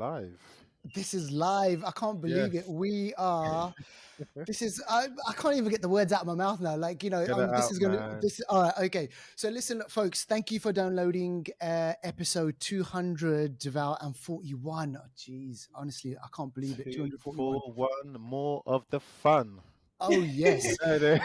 live. This is live. I can't believe it. Yes. We are. This is. I can't even get the words out of my mouth now. Like Get it this out, is gonna. man. This. All right. Okay. So listen, folks. Thank you for downloading episode 241. Oh, geez. Honestly, I can't believe it. 241. 241, more of the fun. Oh You yes. know that?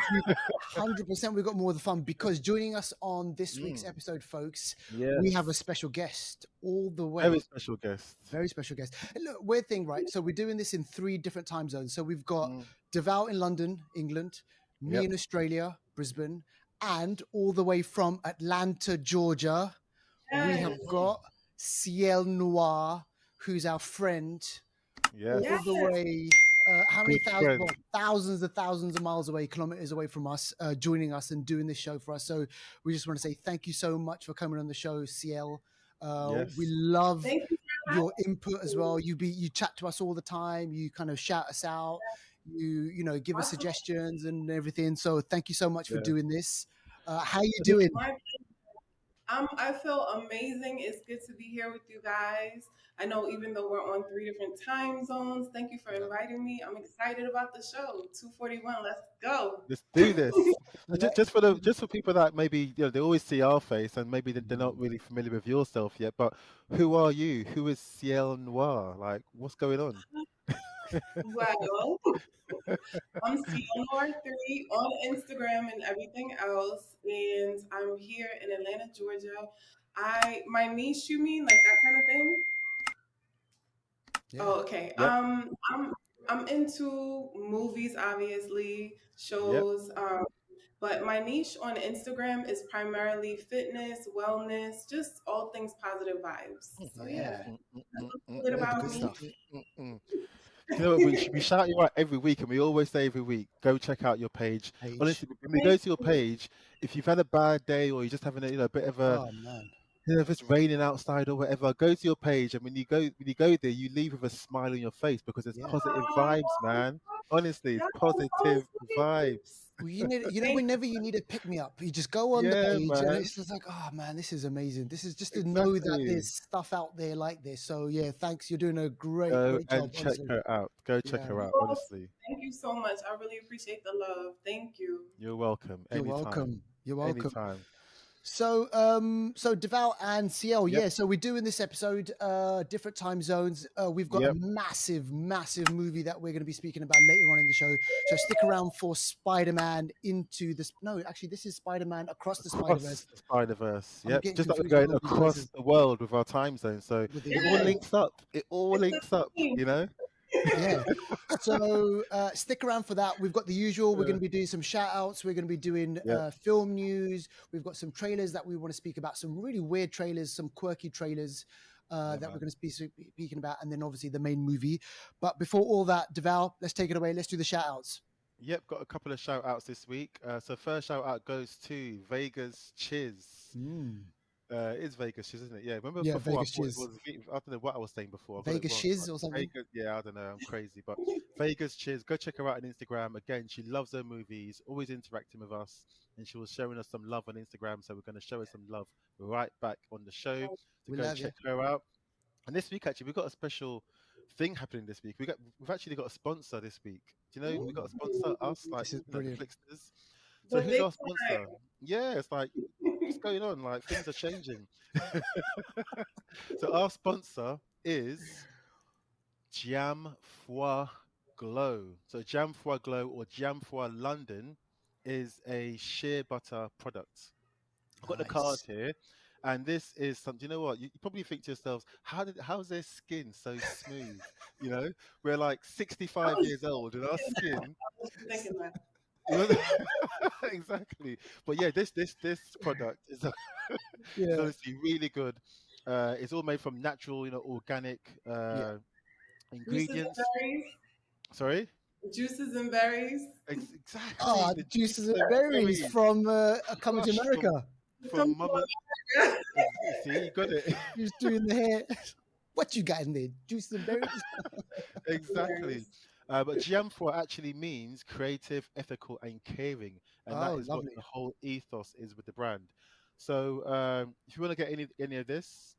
100%. We've got more of the fun because joining us on this week's Mm, episode, folks, we have a yes. special guest all the Very way. special guest. Very special guest. And look, weird thing, right? So we're doing this in 3 different time zones. So we've got Mm, Deval in London, England, me yep. in Australia, Brisbane, and all the way from Atlanta, Georgia, we have Yes. got Ciel Noir, who's our friend, all Yes. the way. How many Good thousands? friend. Well, thousands of miles away, kilometers away from us, joining us and doing this show for us. So we just want to say thank you so much for coming on the show, Ciel. We Yes. love Thank you for your input as well. You chat to us all the time. You kind of shout us out. You know give us Awesome. suggestions and everything. So thank you so much for Yeah. doing this. How you doing? I feel amazing. It's good to be here with you guys. I know even though we're on 3 different time zones, thank you for inviting me. I'm excited about the show. 241, let's go. Let's do this. Just for people that maybe they always see our face and maybe they're not really familiar with yourself yet. But who are you? Who is Ciel Noir? Like, what's going on? Well, I'm CNR3 on Instagram and everything else, and I'm here in Atlanta, Georgia. My niche, you mean like that kind of thing? Yeah. Oh, okay. Yep. I'm into movies, obviously, Yep. shows. But my niche on Instagram is primarily fitness, wellness, just all things positive vibes. So yeah, Yeah. that's a little bit All the about good me. stuff. You know, we shout you out every week, and we always say every week, go check out your page. Page. Honestly, when we go Thank to your you. page, if you've had a bad day or you're just having a bit of a Oh man. if it's raining outside or whatever, go to your page, and when you go there, you leave with a smile on your face because it's Yeah. positive Oh, vibes, man. Honestly, it's that's so positive sweet. vibes. Well, Thank whenever you need a pick me up, you just go on the Yeah, page and man. it's just like, oh man, this is amazing. This is just to know that Exactly. there's stuff out there like this. So yeah, thanks. You're doing a great Go job, and check honestly. her out. Go check Yeah, her out. you. Honestly, Thank you so much. I really appreciate the love. Thank you. you're welcome. you're Anytime. welcome. You're welcome. Anytime. So, so Deval and Ciel, Yep. yeah. So we're doing this episode, different time zones. We've got a Yep. massive movie that we're going to be speaking about later on in the show. So stick around for Spider-Man into this. No, actually, this is Spider-Man Across the Spider-Verse. Across the Spider-Verse. I'm Yep. getting Just like we're confused with going all these across voices the world with our time zone. So with the it all Yes, links up. It all it's links up, a theme. you know? yeah. So stick around for that. We've got the usual. We're Yeah. going to be doing some shout outs. We're going to be doing Yep. film news. We've got some trailers that we want to speak about, some really weird trailers, some quirky trailers Yeah, that we're man. going to be speaking about, and then obviously the main movie. But before all that, Deval, let's take it away. Let's do the shout outs. Yep, got a couple of shout outs this week. So first shout out goes to Vegas Chiz. It's Vegas Chiz, isn't it? Yeah. Remember Yeah, before I Vegas thought it Chiz. was I don't know what I was saying before. I got it Vegas wrong. Shiz or something. Vegas, yeah, I don't know. I'm crazy, but Vegas Chiz. Go check her out on Instagram. Again, she loves her movies, always interacting with us, and she was showing us some love on Instagram. So we're going to show her some love right back on the show. So We go love you. check her out. And this week, actually, we've got a special thing happening this week. We've actually got a sponsor this week. Do you know we got a sponsor? Us, like This is the brilliant. Flixters. So The who's big our sponsor? Yeah, it's like what's going on? Like things are changing. So our sponsor is Jam Foie Glow. So Jam Foie Glow or Jam Foie London is a shea butter product. I've got the card Nice. here, and this is something. You know what? You probably think to yourselves, how's their skin so smooth? You know, we're like 65 years old, and our skin. I was thinking that. Exactly. But yeah, this product is Yeah. honestly really good. It's all made from natural, organic Yeah. Juices and ingredients. berries. Sorry. Juices and berries. Exactly. Ah, The juices juices and and berries berries from Coming to crushed America. from Come Mama. on. See, you got it. Who's doing the hair? What you got in there? Juices and berries? Exactly. But Giamfor actually means creative, ethical, and caring, and that Oh, is what lovely. the whole ethos is with the brand. So if you want to get any of this,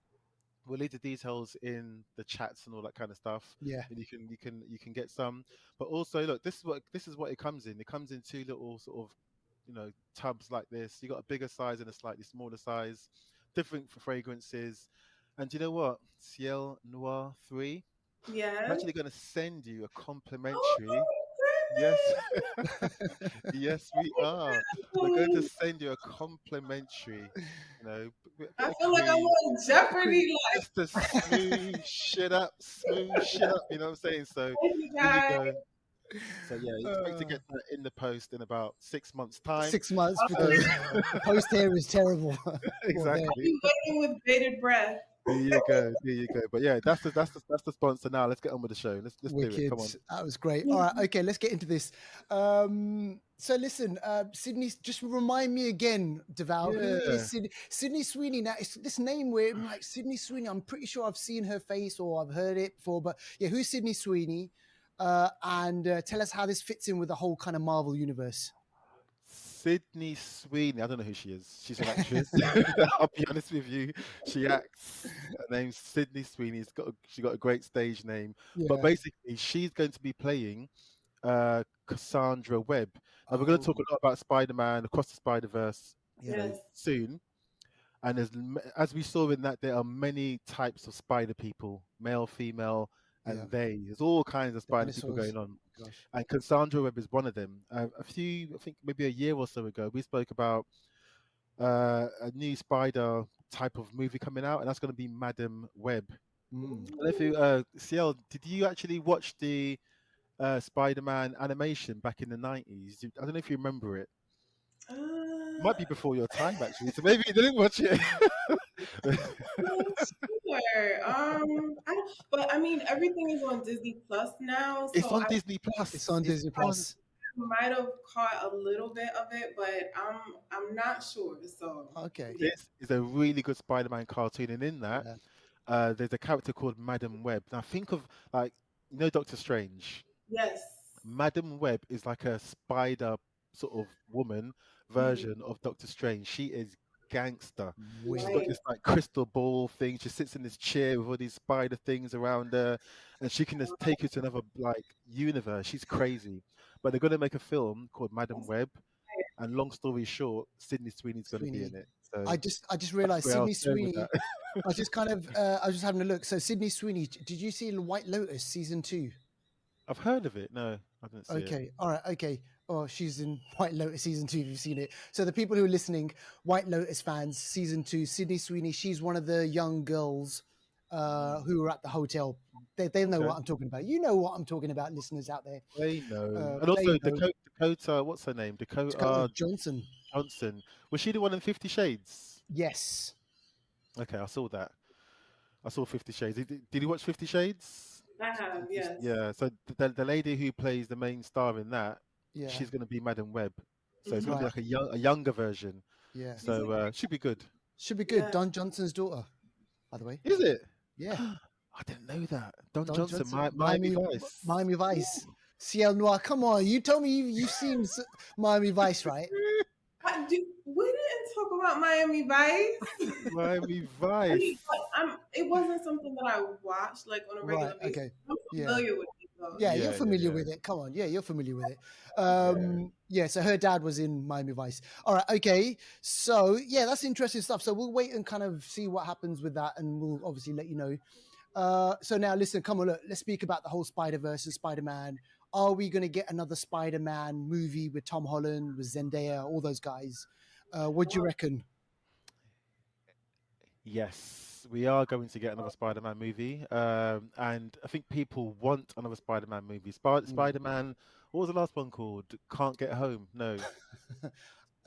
we'll leave the details in the chats and all that kind of stuff, Yeah. and you can get some. But also, look, this is what it comes in. It comes in two little sort of, tubs like this. You got a bigger size and a slightly smaller size, different for fragrances. And do you know what? Ciel Noir 3. I'm Yes. actually going to send you a complimentary. Yes, Oh, yes, we are. We're going to goodness. send you a complimentary, bit I of feel like I'm cream, on bit of cream, Jeopardy. just to smooth shit up. You know what I'm saying? So Like, you here you guys. go. So yeah, expect to Uh, get that in the post in about 6 months' time. 6 months So because the post here is terrible. Well, there. exactly. You waiting with bated breath. There you go. There you go. But yeah, that's the sponsor now. Let's get on with the show. Let's do it. Wicked. Come on. That was great. All right. Okay. Let's get into this. So listen, Sydney, just remind me again, Deval, who Yeah. is Sydney Sweeney? Now, it's this name where I'm like, Sydney Sweeney. I'm pretty sure I've seen her face or I've heard it before, but yeah, who's Sydney Sweeney? And tell us how this fits in with the whole kind of Marvel universe. Sydney Sweeney. I don't know who she is. She's an actress. I'll be honest with you. She acts. Her name's Sydney Sweeney. She got a great stage name. But Yeah. basically, she's going to be playing Cassandra Webb. Now we're going to talk Oh, a lot about Spider-Man across the Spider-Verse, yeah. Yes. soon. And as we saw in that, there are many types of spider people, male, female, Yeah. and they. There's all kinds of spider people Dinosaurs. going on. Gosh. And Cassandra Webb is one of them. I think maybe a year or so ago, we spoke about a new spider type of movie coming out, and that's going to be Madam Web. Mm. And if you, CL, did you actually watch the Spider-Man animation back in the 90s? I don't know if you remember it. Might be before your time, actually. So maybe you didn't watch it. Sure. But I mean, everything is on Disney Plus now, It's so on I Disney It's Plus. on It's Disney on. Plus. might have caught a little bit of it, but I'm not sure. So Okay. yeah. This is a really good Spider-Man cartoon, and in that, Yeah. there's a character called Madam Web. Now think of, like, Doctor Strange. Yes. Madam Web is like a spider sort of woman Mhm. version of Doctor Strange. She is gangster. She's got Wicked. Right. this like crystal ball thing. She sits in this chair with all these spider things around her, and she can just take you to another like universe. She's crazy. But they're gonna make a film called Madam That's Web, and long story short, Sydney Sweeney's gonna be in Sweeney. it. So I just that's realized where I was Sydney going with Sweeney. that. I was just kind of I was just having a look. So Sydney Sweeney, did you see White Lotus season 2? I've heard of it. No, I didn't see it. Okay, all right, okay. Oh, she's in White Lotus season 2. If you've seen it, so the people who are listening, White Lotus fans, season 2, Sydney Sweeney. She's one of the young girls Mm, who were at the hotel. They know okay. what I'm talking about. You know what I'm talking about, listeners out there. They know. And They also know. Dakota, what's her name? Dakota Dakota Johnson. Johnson. Was she the one in 50 Shades? Yes. Okay, I saw that. I saw 50 Shades. Did you watch 50 Shades? I have, yes. Yeah, so the lady who plays the main star in that, Yeah. she's going to be Madam Web. So it's going to be Right. like a younger version. Yeah. She's So should be good. Should be good. yeah. Don Johnson's daughter, by the way. Is it? Yeah. I didn't know that. Don Don Johnson, Johnson, Miami Vice. Miami Vice, CL Noir. Come on, you told me you've seen Miami Vice, right? We didn't talk about Miami Vice. Miami I mean, Vice. it wasn't something that I watched like on a Right. regular basis. Okay. I'm Yeah. familiar with it though. Yeah, you're Yeah, familiar yeah, with it. Come on. Yeah, you're familiar with it. yeah. Yeah, so her dad was in Miami Vice. All right, okay. So, yeah, that's interesting stuff. So we'll wait and kind of see what happens with that, and we'll obviously let you know. So now listen, come on, look, let's speak about the whole Spider-Verse and Spider-Man. Are we going to get another Spider-Man movie with Tom Holland, with Zendaya, all those guys? What do you reckon? Yes, we are going to get another Spider-Man movie, and I think people want another Spider-Man movie. Mm. Spider-Man, what was the last one called? Can't Get Home? No,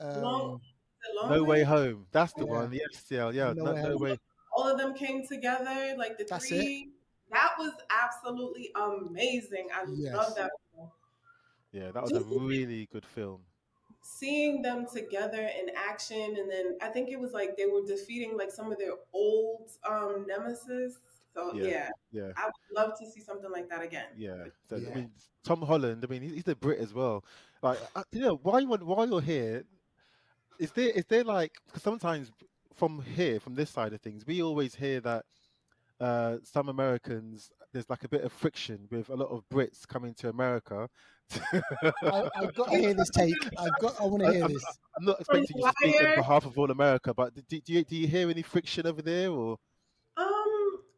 Long, um, the long No way. Way Home. That's the yeah, one. Yes, yeah, yeah. no No, way no home. way. All of them came together, like the That's it. three. That was absolutely amazing. I love Yes. that film. Yeah, that was a Just really good film. seeing them together in action, and then I think it was like they were defeating like some of their old nemesis. So Yeah, yeah, yeah, I would love to see something like that again. yeah. So I Yeah. mean, Tom Holland. I mean, he's a Brit as well. Like, while you're here, is there like, because sometimes from here, from this side of things, we always hear that some Americans, there's like a bit of friction with a lot of Brits coming to America. I got to hear this take. I want to I, hear I'm, this. I'm not From expecting The you to speak on Wire. behalf of all America, but do you hear any friction over there or?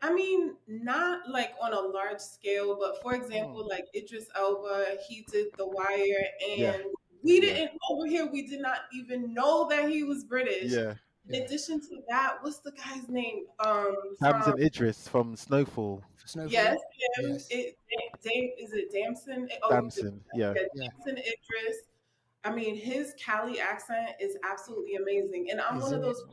I mean, not like on a large scale, but for Hmm. example, like Idris Elba, he did The Wire, Yeah, and we yeah, didn't over here. We did not even know that he was British. yeah. In Yeah, addition to that, what's the guy's name? From Tamsin Idris from Snowfall. for yes, Snowfall. him. Yes. Is it Damson? Oh, Damson, yeah. yeah, Yeah. Damson Idris. I mean, his Cali accent is absolutely amazing, and I'm Is one of it? those.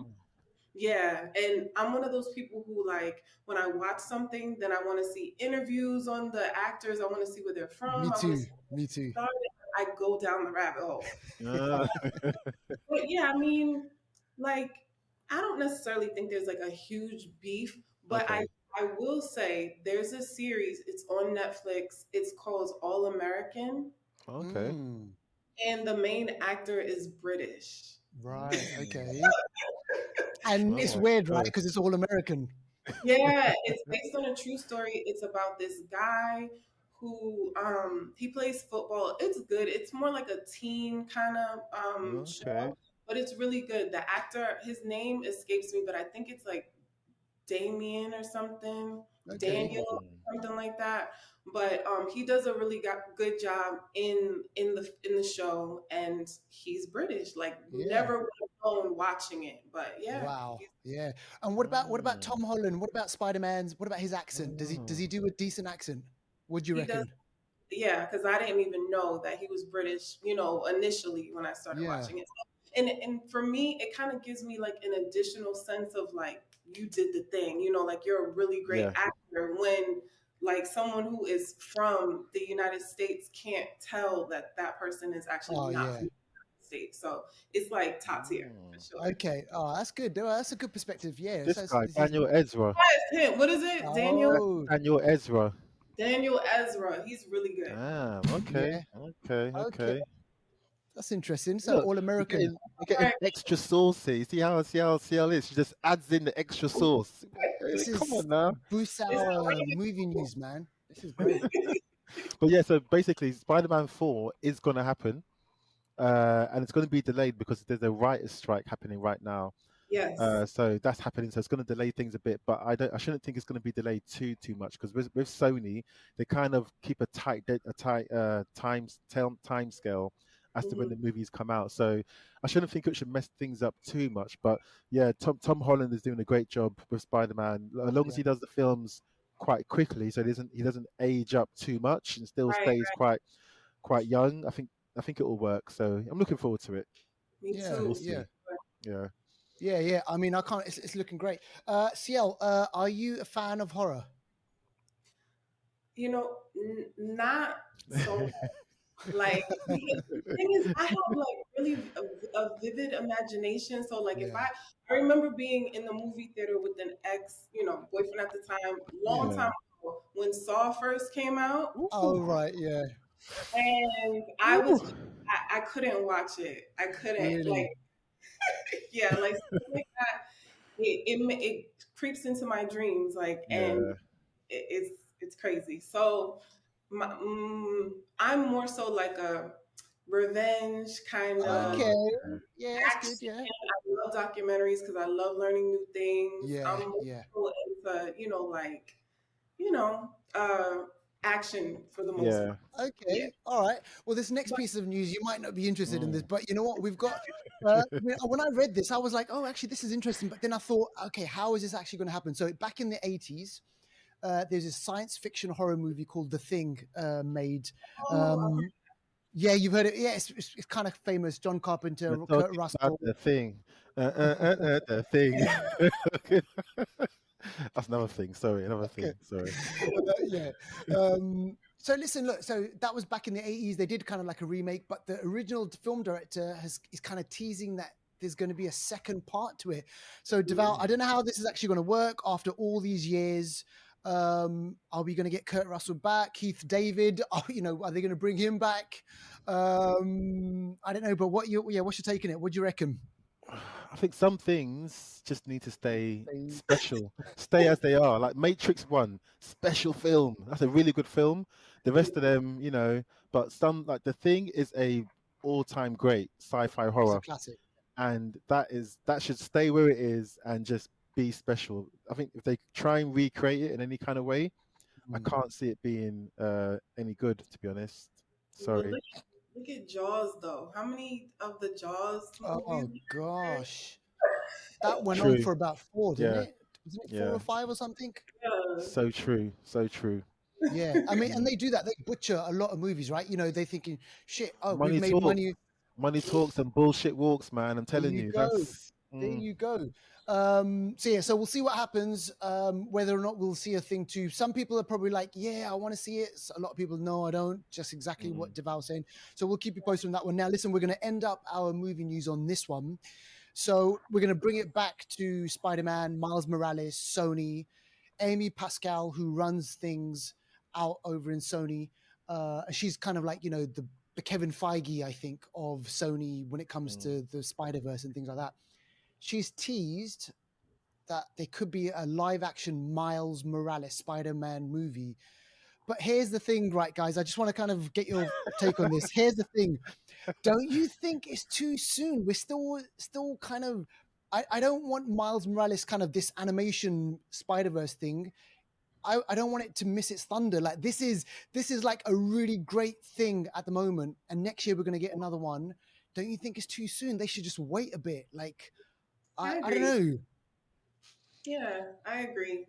Yeah, and I'm one of those people who like when I watch something, then I want to see interviews on the actors. I want to see where they're Me from. I want to too. see Me too. where they started. I go down the rabbit hole. Ah, But yeah, I mean, like I don't necessarily think there's like a huge beef, but I okay, I will say there's a series. It's on Netflix. It's called All American, okay. Mm, and the main actor is British. right. Mm. Okay. And Oh it's my weird, right? God. Because it's all American. Yeah, it's based on a true story. It's about this guy who he plays football. It's good. It's more like a teen kind of Okay. show, but it's really good. The actor, his name escapes me, but I think it's like Damien or something, Okay. Daniel, Mm. something like that. But he does a really good job in the show, and he's British. Like Yeah. never would have known watching it, but yeah, Wow. Yeah. And what about Mm. Tom Holland? What about Spider-Man's? What about his accent? Does he Oh. do a decent accent? What do you he does. reckon? Yeah, because I didn't even know that he was British, initially when I started Yeah. watching it. And for me, it kind of gives me like an additional sense of like you did the thing, like you're a really great Yeah. actor when like someone who is from the United States can't tell that that person is actually Oh not yeah. from the United States. So it's like top tier for Mm. sure. Okay. Oh, that's good. Oh, that's a good perspective. Yeah. This guy, This is Daniel Ezra. Yes, him. What is it? That's oh Daniel Ezra. Daniel Ezra. He's really good. Damn. Okay. yeah. Okay. Okay. Okay. That's interesting. So Look, all we're American. getting extra sauce here. You see how it is? She just adds in the extra sauce. This Come is on now. boosts It's our movie news, man. This is great. But yeah, so basically, Spider-Man 4 is going to happen, and it's going to be delayed because there's a writers' strike happening right now. yes. So that's happening. So it's going to delay things a bit, but I shouldn't think it's going to be delayed too much because with Sony, they kind of keep a tight time scale as to when Mhm. the movies come out. So I shouldn't think it should mess things up too much. But yeah, Tom Holland is doing a great job with Spider-Man. As long as Yeah. he does the films quite quickly, so he doesn't age up too much and still Right. stays quite young. I think it will work. So I'm looking forward to it. Me Yeah. So we'll too. Yeah. see. Yeah. Yeah. Yeah. I mean, I can't. It's looking great. CL, are you a fan of horror? Not so like because the thing is I have like really a vivid imagination. So like if Yeah. I remember being in the movie theater with an ex, boyfriend at the time, long Yeah. Yeah. time ago when Saw first came out, Oh, Ooh. right. Yeah. and Ooh. I couldn't watch it. I couldn't Really. yeah, like stuff like that. It creeps into my dreams and Yeah. it's crazy. So I'm more so like a revenge kind of Okay. Okay. Yeah, that's good. action. Yeah. I love documentaries because I love learning new things. Yeah. I'm more Yeah. so into you know uh action for the most Yeah. part. Yeah, Okay. All right. Well, this next but piece of news, you might not be interested in this, Mm. but you know what? We've got. When I read this, I was like, "Oh, actually, this is interesting." But then I thought, "Okay, how is this actually going to happen?" So back in the 80s, there's a science fiction horror movie called The Thing made. oh, Yeah, you've heard it. Yeah, it's kind of famous. John We're Carpenter, Kurt talking about Russell. the thing. The thing. That's another thing. Sorry, another Okay. thing. Sorry. Yeah. So listen, look. So that was back in the 80s. They did kind of like a remake, but the original film director is kind of teasing that there's going to be a second part to it. So Deval, I Ooh. don't know how this is actually going to work after all these years. Are we going to get Kurt Russell back? Keith David? Are they going to bring him back? I don't know, but what's your take on it? What do you reckon? I think some things just need to stay They, special, stay as they are. Like Matrix One, special film. That's a really good film. The rest of them, but some like The Thing is a all-time great sci-fi it's a horror, classic. and that should stay where it is and just be special. I think if they try and recreate it in any kind of way, I Mm. can't see it being any good, to be honest. Well, Sorry. look at Jaws though. How many of the Jaws movies? Oh gosh, that went on True. for about four, didn't Yeah. it? Wasn't it four Yeah. or five or something? Yeah. So true. So true. Yeah, I mean, and Mm. they do that. They butcher a lot of movies, right? You know, they're thinking, "Shit, oh, we've Money made talks. money." Money talks and bullshit walks, man. I'm There telling you you. go. That's There you go. So yeah, so we'll see what happens. Whether or not we'll see a thing too. Some people are probably like, "Yeah, I want to see it." A lot of people, no, I don't. Just exactly what mm, Deval's saying. So we'll keep you posted on that one. Now, listen, we're going to end up our movie news on this one. So we're going to bring it back to Spider-Man, Miles Morales, Sony, Amy Pascal, who runs things out over in Sony. She's kind of like, the Kevin Feige, I think, of Sony when it comes mm, to the Spider-Verse and things like that. She's teased that there could be a live action Miles Morales Spider-Man movie. But here's the thing, right, guys? I just want to kind of get your take on this. Here's the thing. Don't you think it's too soon? We're still kind of I don't want Miles Morales kind of this animation Spider-Verse thing. I don't want it to miss its thunder. Like this is like a really great thing at the moment, and next year we're gonna get another one. Don't you think it's too soon? They should just wait a bit. Like I I don't agree. know. Yeah, I agree.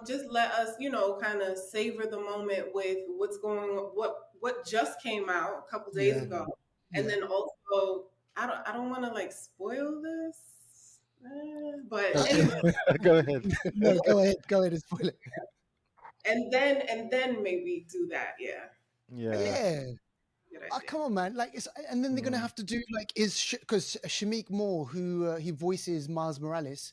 Just let us, kind of savor the moment with what's going on, what just came out a couple days Yeah, ago, mm. and yeah. then also I don't want to like spoil this, but Okay. anyway, Go ahead. No, go ahead and spoil it. and then maybe do that. Yeah, I think Yeah. that's Yeah. a good Oh, idea. come on, man! Like, and then they're gonna Mm, have to do like is because Shamik Moore, who he voices Miles Morales,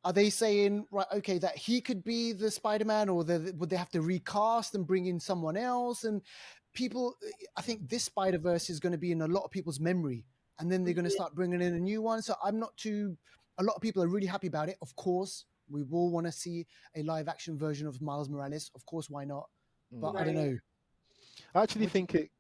are they saying right? Okay, that he could be the Spider-Man, or would they have to recast and bring in someone else? And people, I think this Spider-Verse is going to be in a lot of people's memory, and then they're going to Yeah, start bringing in a new one. So I'm not too. A lot of people are really happy about it. Of course, we will want to see a live-action version of Miles Morales. Of course, why not? But mm. I don't right. know. I actually What do think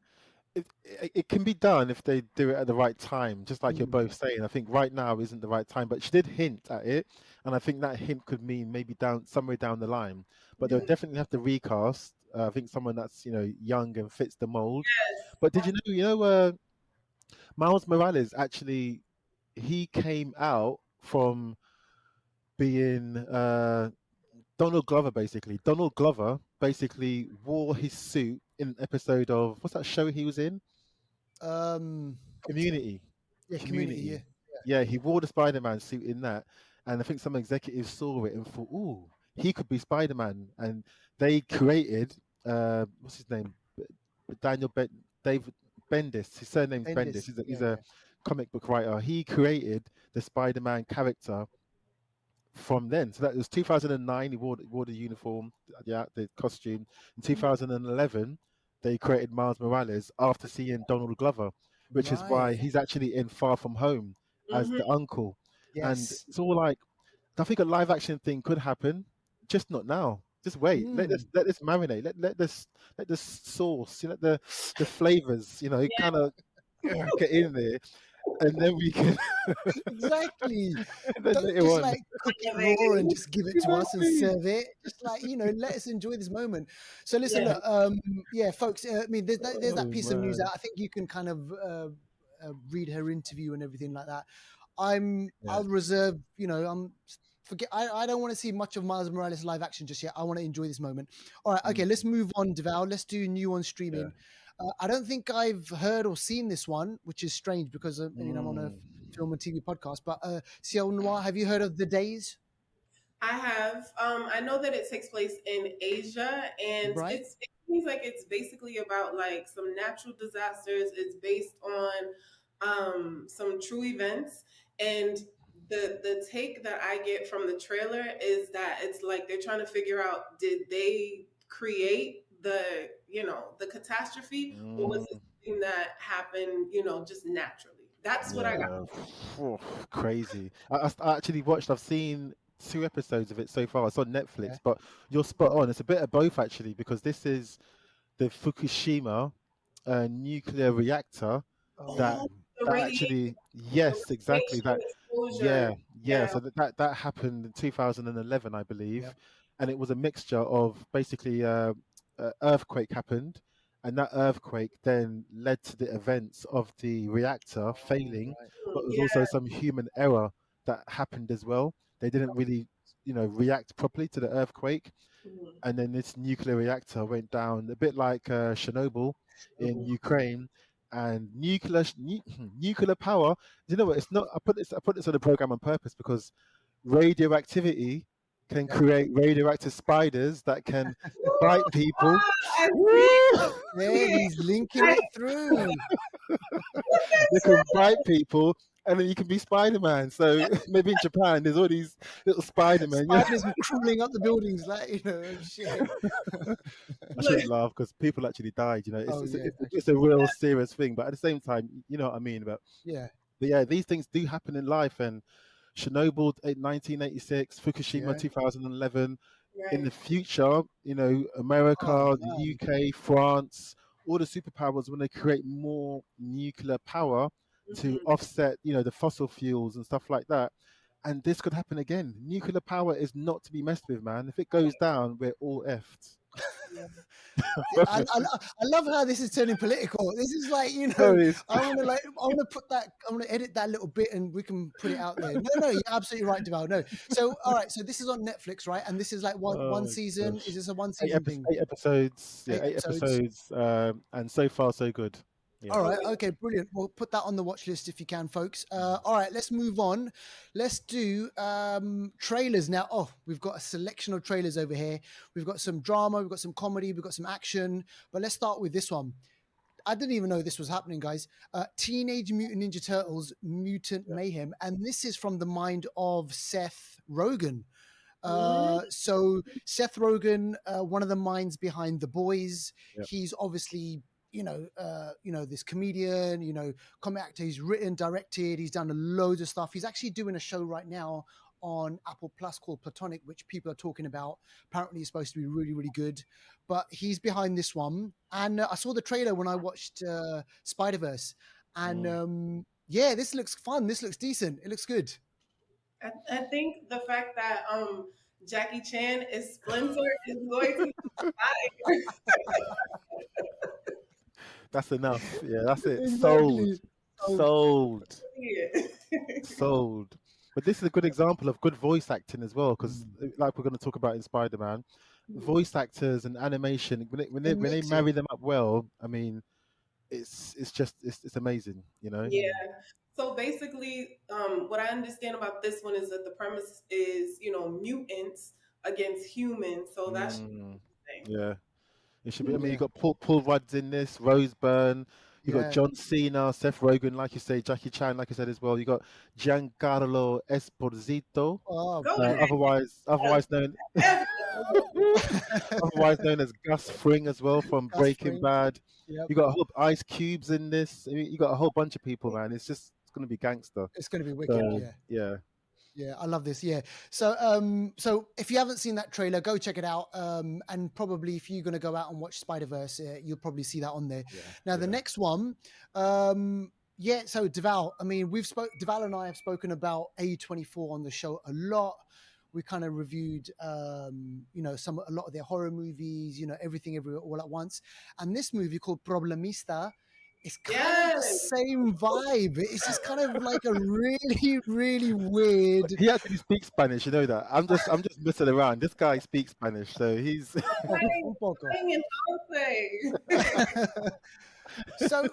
it can be done if they do it at the right time, just like you're you? both saying. I think right now isn't the right time, but she did hint at it, and I think that hint could mean maybe down somewhere down the line. But they'll Yeah. definitely have to recast. I think someone that's young and fits the mold. Yes. But did you know? Miles Morales actually he came out from being Donald Glover basically. Donald Glover basically wore his suit in an episode of what's that show he was in? Um, Community. yeah, Community. Yeah, Community. Yeah, he wore the Spider-Man suit in that, and I think some executives saw it and thought, "Ooh, he could be Spider-Man," and they created what's his name? Daniel ben- David Bendis. His surname's Bendis. Bendis. He's Yeah, a yeah. comic book writer. He created the Spider-Man character from then. So that was 2009. He wore the uniform, the costume. In Mhm. 2011, they created Miles Morales after seeing Donald Glover, which is why Right. he's actually in Far From Home as Mhm. the uncle. And Yes. it's all like, I think a live action thing could happen, just not now. Just wait. Hmm. Let this marinate. Let this sauce. Let the flavors. Yeah. Kind of get in there, and then we can. Exactly. Then Don't later just on. like cook it raw and Amazing. just give it to us and Exactly. serve it. Just like, let us enjoy this moment. So listen, Yeah. look, yeah, folks, I mean, there's that Oh piece of news out. man. I think you can kind of read her interview and everything like that. Yeah. I'll reserve, forget, I don't want to see much of Miles Morales live action just yet. I want to enjoy this moment. All right, okay, Mm, let's move on, Deval. Let's do new on yeah. streaming. I don't think I've heard or seen this one, which is strange because I mean I'm on a Mm. film and TV podcast. But Ciel Noir, have you heard of The Days? I have. I know that it takes place in Asia, and Right? it seems like it's basically about like some natural disasters. It's based on some true events, and the take that I get from the trailer is that it's like they're trying to figure out, did they create the the catastrophe, or was it Mm. something that happened just naturally? That's what I got. Yeah, phew, crazy. I actually watched. I've seen 2 episodes of it so far. It's on Yeah. Netflix, but you're spot on. It's a bit of both actually, because this is the Fukushima nuclear reactor that Oh, Oh, the that radiation, actually, the yes, exactly radiation that. exposure. Yeah, yeah. Yeah. So that happened in 2011, I believe, yep. and it was a mixture of basically earthquake happened, and that earthquake then led to the events of the reactor Oh, failing, right. but there was Yeah. also some human error that happened as well. They didn't really, react properly to the earthquake, Mhm. and then this nuclear reactor went down, a bit like Chernobyl in Chernobyl. Ukraine. And nuclear power. You know what? It's not. I put this on the program on purpose because radioactivity can Yep. create radioactive spiders that can Woo! bite people. Ah, I Woo! see. There, Yeah. he's linking I it through. They can bite people, and then you can be Spider-Man. So maybe in Japan, there's all these little Spider-Men. Spiders were crawling up the buildings, like, oh shit. I look. shouldn't laugh because people actually died. It's Oh it's a, yeah, it's, a, it's actually, a real serious thing. But at the same time, you know what I mean. yeah, But yeah, these things do happen in life. And Chernobyl, 1986, Fukushima, yeah. 2011. In the Right. future, Oh America, the man. UK, France, all the superpowers, when they create more nuclear power to Mhm. offset, the fossil fuels and stuff like that. And this could happen again. Nuclear power is not to be messed with, man. If it goes down, we're all effed. Yeah. I love how this is turning political. This is like, Sorry. I want to put that, I want to edit that little bit and we can put it out there. No, no, you're absolutely right, Deval. No. So, all right. So this is on Netflix, right? And this is like Oh one my season. Is gosh. this a one Eight, season thing? 8 episodes. Yeah, 8 episodes. eight episodes. And so far, so good. Yeah. All Oh right. yeah. Okay. Brilliant. Well, put that on the watch list if you can, folks. Mm. All right. Let's move on. Let's do trailers now. Oh, we've got a selection of trailers over here. We've got some drama. We've got some comedy. We've got some action. But let's start with this one. I didn't even know this was happening, guys. Teenage Mutant Ninja Turtles Mutant Yeah. Mayhem. And this is from the mind of Seth Rogen. Mhm. So Seth Rogen, one of the minds behind The Boys, Yeah. he's obviously this comedian, comic actor. He's written, directed, he's done loads of stuff. He's actually doing a show right now on Apple Plus called Platonic, which people are talking about. Apparently, it's supposed to be really, really good. But he's behind this one, and I saw the trailer when I watched Spider Verse, and Mm. yeah, this looks fun. This looks decent. It looks good. I think the fact that Jackie Chan is Splinter is going to be fire. That's enough. Yeah, that's it. Sold. Exactly. So Sold. Yeah. Sold. But this is a good example of good voice acting as well, because mm, like we're going to talk about in Spider-Man, Mhm. voice actors and animation, it when they makes it. marry them up well, I mean, it's amazing, you know. Yeah. Mm, So basically, what I understand about this one is that the premise is, mutants against humans. So that's Mm, interesting. yeah. It should be. I mean, you yeah. got Paul Rudd's in this, Rose Byrne. You got Yeah. John Cena, Seth Rogen, like you say, Jackie Chan, like you said as well. You got Giancarlo Esposito, Oh, Go brilliant. ahead. otherwise known, otherwise known as Gus Fring as well from Gus Breaking Fring. Bad. Yep. You got a whole Ice Cubes in this. I mean, you got a whole bunch of people, man. It's gonna be gangster. It's going to be wicked. So Yeah. yeah, Yeah, I love this. Yeah. So if you haven't seen that trailer, go check it out. And probably if you're going to go out and watch Spider Verse, you'll probably see that on there. yeah, Now the yeah, next one, yeah. So Deval, I mean, Deval and I have spoken about A24 on the show a lot. We kind of reviewed, a lot of their horror movies, everything, everywhere, all at once. And this movie called Problemista it's kind of the Yes. same vibe. It's just kind of like a really, really weird. he actually speaks Spanish. You know that. I'm just messing around. This guy speaks Spanish, so he's Playing, Un poco. playing in So,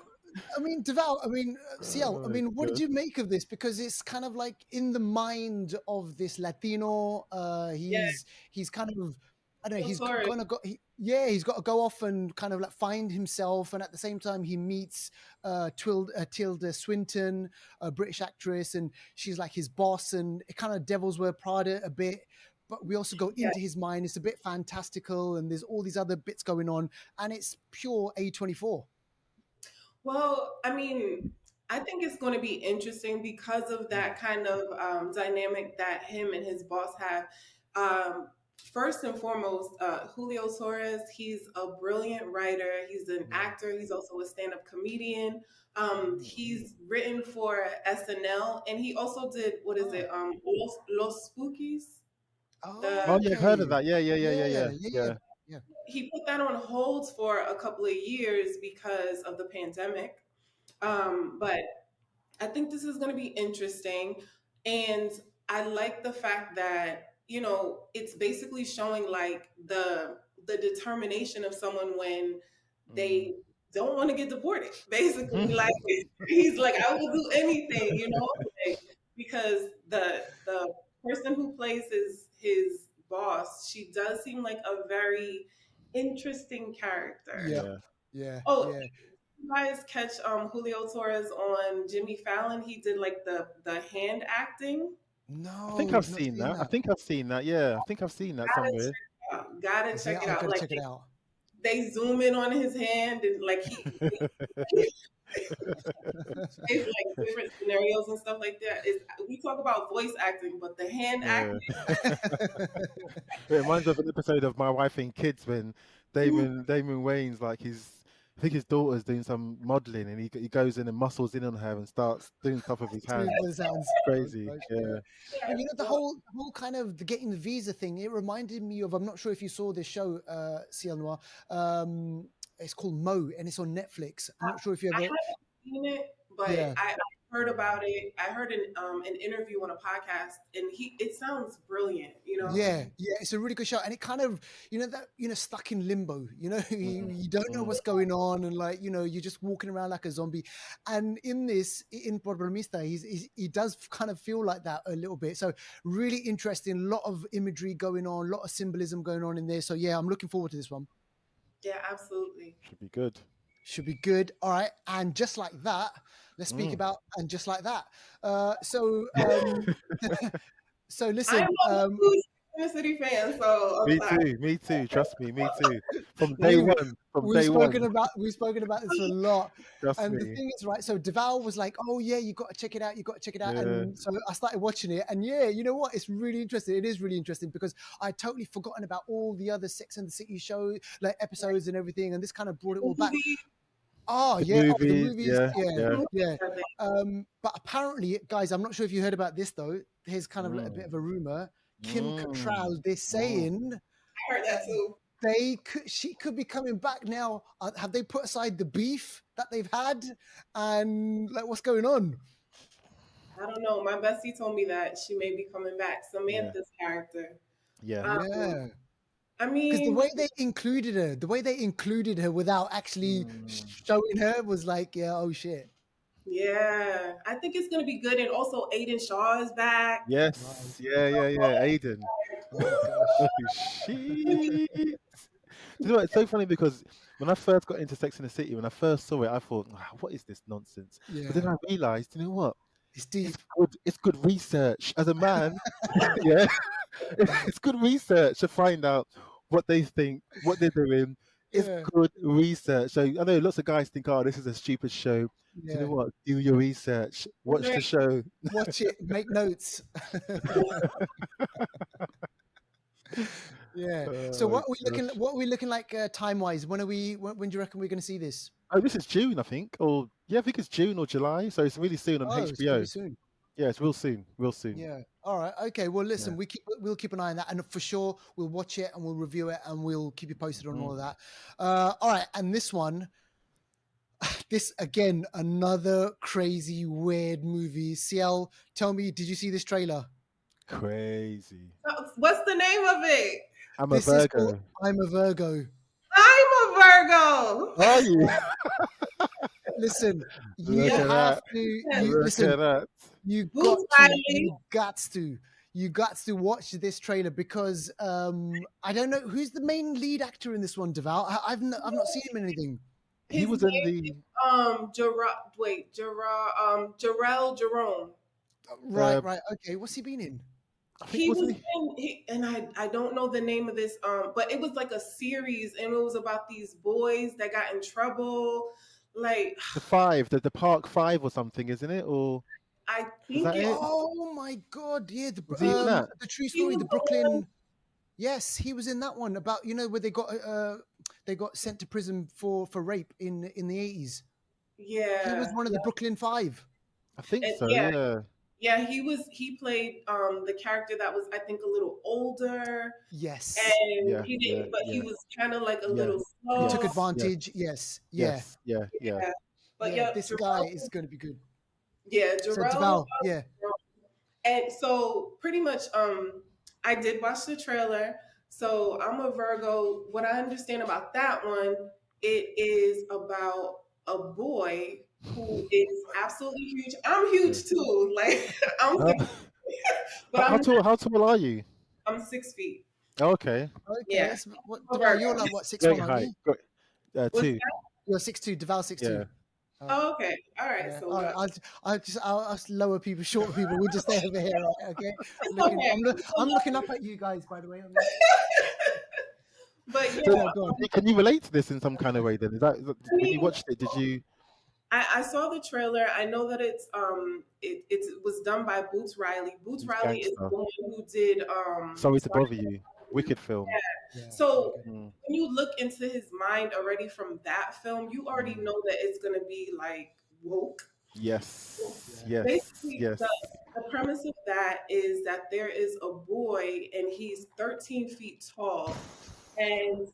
I mean, Deval, I mean, Ciel, I oh my mean, what did god. you make of this? Because it's kind of like in the mind of this Latino. Yeah, He's kind of, I don't know, he's Torres. gonna go. He's got to go off and kind of like find himself, and at the same time, he meets Tilda Swinton, a British actress, and she's like his boss, and it kind of Devil's Wear Prada a bit. But we also go Yeah. into his mind. It's a bit fantastical, and there's all these other bits going on, and it's pure A24. Well, I mean, I think it's going to be interesting because of that kind of dynamic that him and his boss have. Um, First and foremost, Julio Torres, he's a brilliant writer. He's an Mm. actor. He's also a stand up comedian. Mm. He's written for SNL, and he also did, what is Oh, it, Los Spookies? The Oh yeah, I've heard of okay. that. Yeah, yeah, yeah, yeah, Yeah, yeah, yeah, yeah, yeah. yeah. he put that on hold for a couple of years because of the pandemic. But I think this is going to be interesting. And I like the fact that, it's basically showing like the determination of someone when Mm. they don't want to get deported. Basically, like he's like, I will do anything, like, because the person who plays his boss, she does seem like a very interesting character. Yep. Yeah. Yeah, Oh, yeah. you guys catch Julio Torres on Jimmy Fallon? He did like the hand acting. I think No, I've not seen seen that. I that. think I've seen that. Yeah, I think I've seen that Gotta somewhere. check it out. Gotta Is it? check it I out. gotta Like check it out. they zoom in on his hand and like he plays like different scenarios and stuff like that. We talk about voice acting, but the hand Yeah. acting. It reminds me of an episode of My Wife and Kids when Damon Wayne's like I think his daughter's doing some modeling and he goes in and muscles in on her and starts doing stuff with his Smooth hands. as sounds. Oh Crazy. gosh, yeah. Yeah. And Yeah, the whole kind of the getting the visa thing, it reminded me of, I'm not sure if you saw this show, CL Noir. It's called Mo and it's on Netflix. I'm not sure if you I ever. haven't seen it, but Yeah. I heard about it. I heard an interview on a podcast, and it sounds brilliant. Yeah, yeah, it's a really good show, and it kind of, that stuck in limbo. You, Mm, you don't know mm. what's going on, and like you're just walking around like a zombie. And in this, in Problemista, he does kind of feel like that a little bit. So really interesting, a lot of imagery going on, a lot of symbolism going on in there. So yeah, I'm looking forward to this one. Yeah, absolutely. Should be good. Should be good. All right, and just like that, let's speak Mm. about and just like that. So I'm listen. a huge Kansas City fan, so I'm Me sorry. too. Me too. Trust me. Me too. From day we've one. From we've day spoken one. about we've spoken about this a lot. Trust And the me. thing is, right, so Deval was like, oh yeah, you got to check it out, you got to check it out. Yeah. And so I started watching it, and yeah, you know what, it's really interesting. It is really interesting because I totally forgotten about all the other Sex and the City show, like episodes and everything, and this kind of brought it all back. Movie, Oh The yeah, oh the movies. movies, Yeah. yeah, Yeah. yeah. I think. But apparently, guys, I'm not sure if you heard about this though. Here's kind of a bit Mm. of a rumor. Kim Mm. Cattrall, they're Mm. saying I heard uh, that too. she could be coming back now. Have they put aside the beef that they've had, and like what's going on? I don't know. My bestie told me that she may be coming back. Yeah. Samantha's character. Yeah. Um, Yeah, I because mean, the way they included her without actually Mm. showing her was like, yeah, oh shit. yeah, I think it's gonna be good. And also, Aiden Shaw is back. Right. Yes. Yeah. Yeah. Yeah. Aiden. Oh gosh. Oh shit. Do you know what? It's so funny because when I first got into Sex in the City, when I first saw it, I thought, "Ah, what is this nonsense?" But then Yeah, I realized, you know what? it's It's deep. good. It's good research. As a man, yeah, it's good research to find out what they think, what they're doing. It's Yeah, good research. So I know lots of guys think, "Oh, this is a stupid show." Do you know yeah. what? Do your research. It's Watch very the show. Watch it, make notes. Yeah. So Oh what are we looking? gosh. What are we looking like time wise? When are we? When do you reckon we're going to see this? Oh, this is June, I think, or yeah, I think it's June or July. So it's really soon on Oh, it's going to be HBO. soon. Yeah, it's real soon. Real soon. Yeah. All right. Okay. Well, Yeah. listen, we'll keep an eye on that, and for sure we'll watch it and we'll review it and we'll keep you posted on all of Mhm. that. All right. And this one, this again, another crazy weird movie. CL, tell me, did you see this trailer? Crazy. What's the name of it? I'm a This is called Virgo. I'm a Virgo. I'm a Virgo. Are you? Listen, Look you Yeah. at have that. to. You Look listen. at that. You got Boots to. Riley. You got to watch this trailer because I don't know who's the main lead actor in this one. Deval, I've not seen him in anything. He His was in name the Jarrell Jerome. Right, uh right, okay. What's he been in? I think He wasn't was he? and I don't know the name of this but it was like a series and it was about these boys that got in trouble. like The five, the Park Five or something, isn't it? Or I is think that it it? Oh my God! Yeah, Was he in that? the true he story, was the the one. Brooklyn. Yes, he was in that one about where they got sent to prison for rape in the 80s. He was Yeah, one of the Brooklyn Five. I think and so. yeah, Yeah. yeah. He played the character that was I think a little older, Yes. and Yeah. he Yeah. didn't, but he Yeah. was kind of like a Yeah. little He took slow. Yes. Yes. advantage. Yes. Yeah. Yes. Yeah. Yeah. Yeah, but Yeah. yeah, This guy is Jarrell. going to be good. Yeah, So Jarrell. Deval, yeah. And so pretty much I did watch the trailer. So I'm a Virgo. What I understand about that one, it is about a boy who is absolutely huge. I'm Yeah. huge too. Like I'm Uh, 6, but how I'm tall? How tall are you? I'm 6 feet. Oh, okay. Okay. Yeah. That's what I'm a Deval. Virgo. You're like what 6'1", Great aren't height. you? Great. What's Two. that? You're 6'2". Deval 6'2". Yeah. All right. Oh, okay. All right. Yeah. So All right. I'll us lower people, shorter people. We'll just stay over here. Right? Okay. it's okay. I'm looking up at you guys, by the way. But yeah, So, Yeah. Go on. can you relate to this in some kind of way? Then I when you mean, watched it, did you? I saw the trailer. I know that it was done by Boots Riley. Boots He's Riley is gangster. the one who did Sorry to bother you. Wicked film. Yeah. Very so good. Mm, when you look into his mind already from that film, you already mm. know that it's gonna be like woke. Yes. Yeah. Yes. Basically, Yes. the premise of that is that there is a boy and he's 13 feet tall and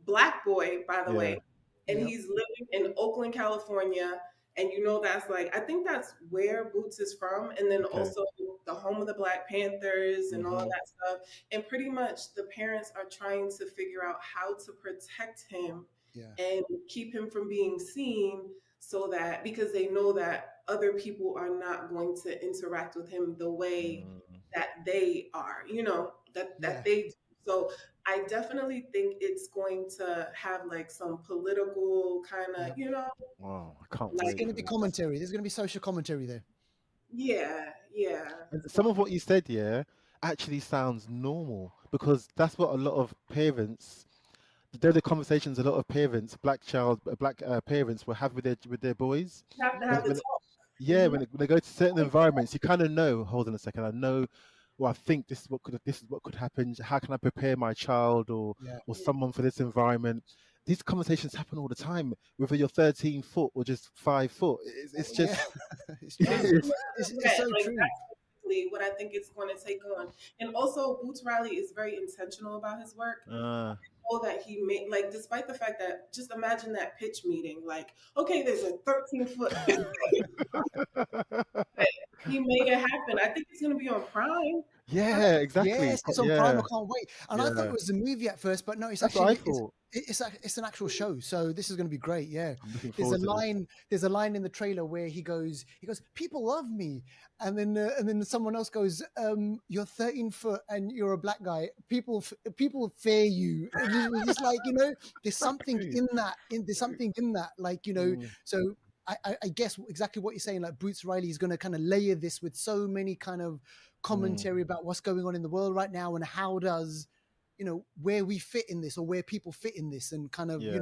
black boy, by the Yeah. way, and Yep. he's living in Oakland, California. And you know that's like I think that's where Boots is from, and then Okay. also the home of the Black Panthers and all of Mhm. that stuff. And pretty much the parents are trying to figure out how to protect him Yeah. and keep him from being seen, so that because they know that other people are not going to interact with him the way Mm. that they are, that Yeah. they do. So I definitely think it's going to have like some political kind of, Yep. Wow. I can't like There's wait going to for be this. commentary. There's going to be social commentary there. yeah, yeah. And some So of what you said, yeah, actually sounds normal because that's what a lot of parents. They're the conversations a lot of parents, black parents, will have with their boys. you have to When, have the when talk. Yeah, Hmm. when they go to certain environments, you kind of know. Hold on a second, I know. Well, I think this is what could happen. How can I prepare my child Yeah. or someone for this environment? These conversations happen all the time, whether you're 13 foot or just 5 foot. It's Yeah. just It's It's true. it's, It's right. so Like true. that's basically what I think it's going to take on. And also, Boots Riley is very intentional about his work. uh, That he made, like, despite the fact that, just imagine that pitch meeting, like, okay, there's a 13-foot, he made it happen. I think it's going to be on Prime. yeah, exactly. Yes, it's on Prime. I Yeah, can't wait. And I thought it yeah. was a movie at first, but no, it's That's what I actually thought. it's an actual show. So this is going to be great. Yeah, I'm looking there's a forward to this. line. There's a line in the trailer where he goes, people love me, and then someone else goes, you're 13 foot and you're a black guy. People fear you. And it's just like there's something Exactly. in that. There's something in that. Mm, So. I guess exactly what you're saying, like Boots Riley is going to kind of layer this with so many kind of mm, commentary about what's going on in the world right now and how does, where we fit in this or where people fit in this and kind of, yeah.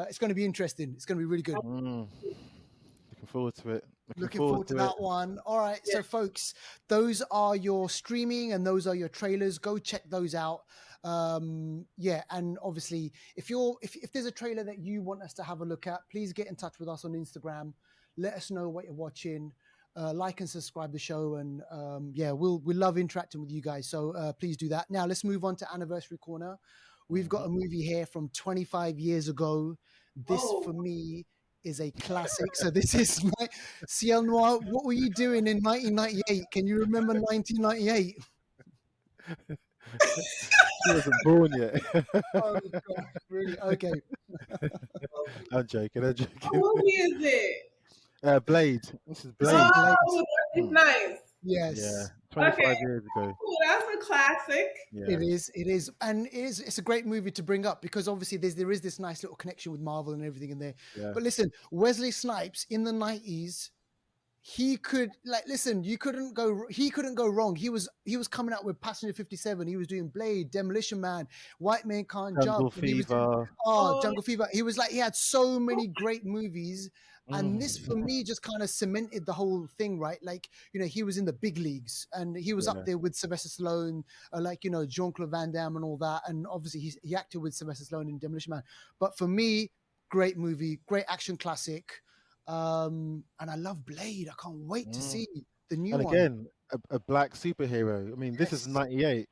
it's going to be interesting. It's going to be really good. Mm. Looking forward to it. Looking Looking forward forward to to it. that one. All right. Yeah. So folks, those are your streaming and those are your trailers. Go check those out. Yeah. And obviously if there's a trailer that you want us to have a look at, please get in touch with us on Instagram. Let us know what you're watching. Like and subscribe the show, and yeah, we love interacting with you guys. So please do that. Now let's move on to Anniversary Corner. We've got a Mhm. movie here from 25 years ago. This Oh, for me is a classic. So this is my Ciel Noir. What were you doing in 1998? Can you remember 1998? He wasn't born yet. Oh God, really? Okay. I'm joking. I'm what joking. movie is it? Blade. This is This is Blade. Blade. Oh, it's Hmm. nice. Yeah, Yes. Okay, 25 years ago. cool. That's a classic. Yeah. It is, and it's a great movie to bring up because obviously there is this nice little connection with Marvel and everything in there. Yeah. But listen, Wesley Snipes in the 90s he could like listen. He couldn't go wrong. He was coming out with Passenger 57. He was doing Blade, Demolition Man, White Man Can't Jump, Jungle and he was doing Fever. Oh, Jungle Fever. He was like he had so many great movies, and this for Mm. me just kind of cemented the whole thing, right? Like he was in the big leagues, and he was up Yeah. there with Sylvester Stallone, like Jean Claude Van Damme and all that, and obviously he acted with Sylvester Stallone in Demolition Man. But for me, great movie, great action classic. And I love Blade. I can't wait to Mm. see the new And one. again, a black superhero. I mean, this is Yes, '98,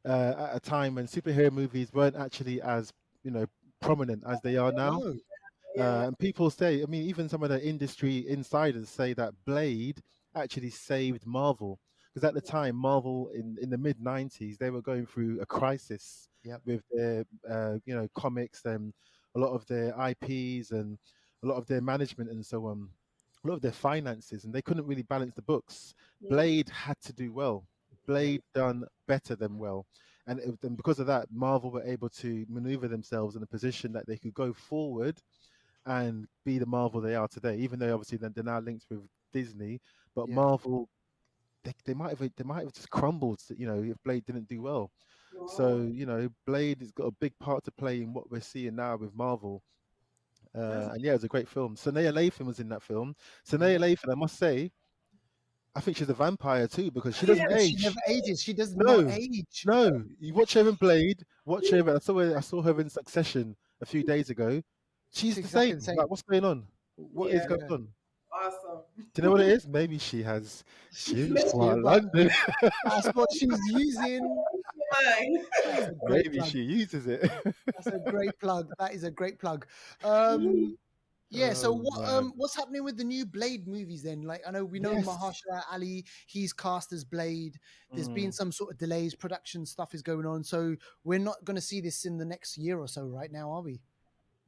at a time when superhero movies weren't actually as you know prominent as they are now. no, yeah. And people say, I mean, even some of the industry insiders say that Blade actually saved Marvel. Because at the time, Marvel in the mid 90s, they were going through a crisis yep, with their, comics and a lot of their IPs and a lot of their management and so on, a lot of their finances, and they couldn't really balance the books. Mm. Blade had to do well. yep, Blade done better than well. And because of that, Marvel were able to maneuver themselves in a position that they could go forward and be the Marvel they are today. Even though obviously they're now linked with Disney, but yep. Marvel they might have just crumbled. If Blade didn't do well. So Wow. Blade has got a big part to play in what we're seeing now with Marvel. That's And yeah, it was a great film. Sanaa Lathan was in that film. Sanaa Yeah. Lathan, I must say, I think she's a vampire too because she yeah. doesn't She never age. ages. She does not No, age. no. You watch her in Blade. Watch her. I saw her in Succession a few days ago. She's She's the exactly same. the same. Like, what's going on? What is Yeah. going Yeah. on? Awesome. Do you know what it is? Maybe she has Jim Yeah, for but London. that's what she's using. Mine. That's a great Maybe plug. she uses it. That's a great plug. That is a great plug. Um, yeah. So Oh man. what's happening with the new Blade movies then? Like I know we know Yes. Mahershala Ali, he's cast as Blade. There's been Mm. some sort of delays, production stuff is going on. So we're not going to see this in the next year or so, right now, are we?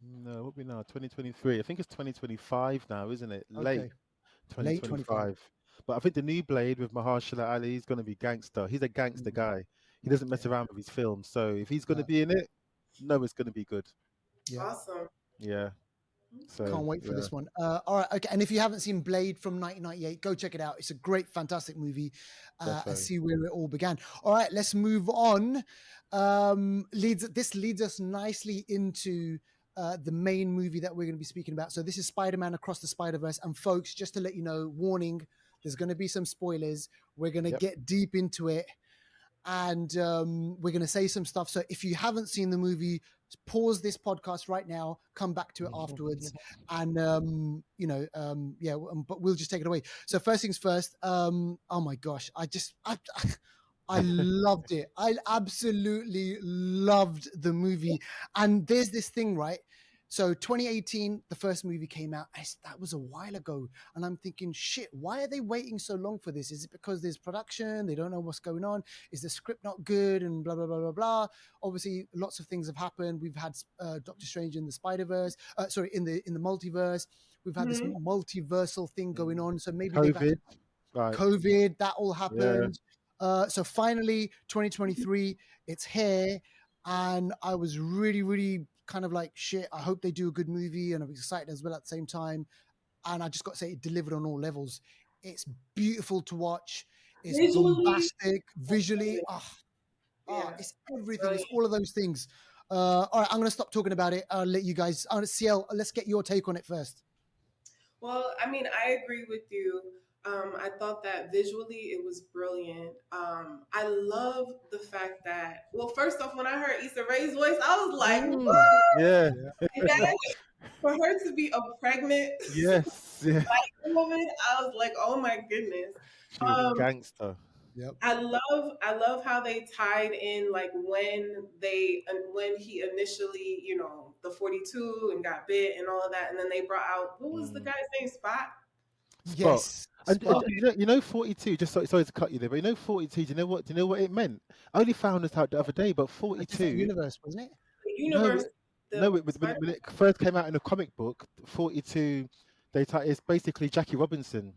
No, what we now? 2023. I think it's 2025 now, isn't it? Late Okay, late 25. 2025. But I think the new Blade with Mahershala Ali is going to be gangster. He's a gangster Mhm. guy. He doesn't Yeah, mess around with his films. So if he's going to no, be in it, no, it's going to be good. yeah. Awesome. Yeah. So Can't wait for yeah, this one. All right, okay. And if you haven't seen Blade from 1998, go check it out. It's a great, fantastic movie. And definitely. see where it all began. All right, let's move on. This leads us nicely into the main movie that we're going to be speaking about. So this is Spider-Man Across the Spider-Verse. And folks, just to let you know, warning: there's going to be some spoilers. We're going to Yep. get deep into it, and we're going to say some stuff. So if you haven't seen the movie, pause this podcast right now, come back to it afterwards, and but we'll just take it away. So first things first. Oh my gosh, I loved it. I absolutely loved the movie. And there's this thing, right? So 2018, the first movie came out. That was a while ago. And I'm thinking, shit, why are they waiting so long for this? Is it because there's production? They don't know what's going on? Is the script not good? And blah, blah, blah, blah, blah. Obviously, lots of things have happened. We've had Doctor Strange in the Spider-Verse, in the multiverse. We've had this Mhm. multiversal thing going Mm. on. So maybe they've had to COVID. Right. COVID, that all Yeah. happened. So finally, 2023, it's here. And I was really, really kind of like, shit, I hope they do a good movie. And I'm excited as well at the same time. And I just got to say, it delivered on all levels. It's beautiful to watch. It's Visually, bombastic, visually. yeah, It's everything. It's brilliant. all of those things. All right, I'm going to stop talking about it. I'll let you guys, CL, let's get your take on it first. Well, I mean, I agree with you. I thought that visually it was brilliant. I love the fact that, well, first off, when I heard Issa Rae's voice, I was like, Mm. what? Yeah. Yeah. And then for her to be a pregnant Yes. Yeah. woman, I was like, oh my goodness. She was a Um, gangster. Yep. I love how they tied in like when he initially, the 42 and got bit and all of that, and then they brought out, what was the Mm. guy's name? Spot. Spot. Yes. And Spot. Okay. 42. Just sorry to cut you there, but 42. Do you know what it meant? I only found this out the other day. But A different 42. universe, wasn't it? The No, universe, no. the When Spider-Man. it first came out in the comic book, 42. It's basically Jackie Robinson,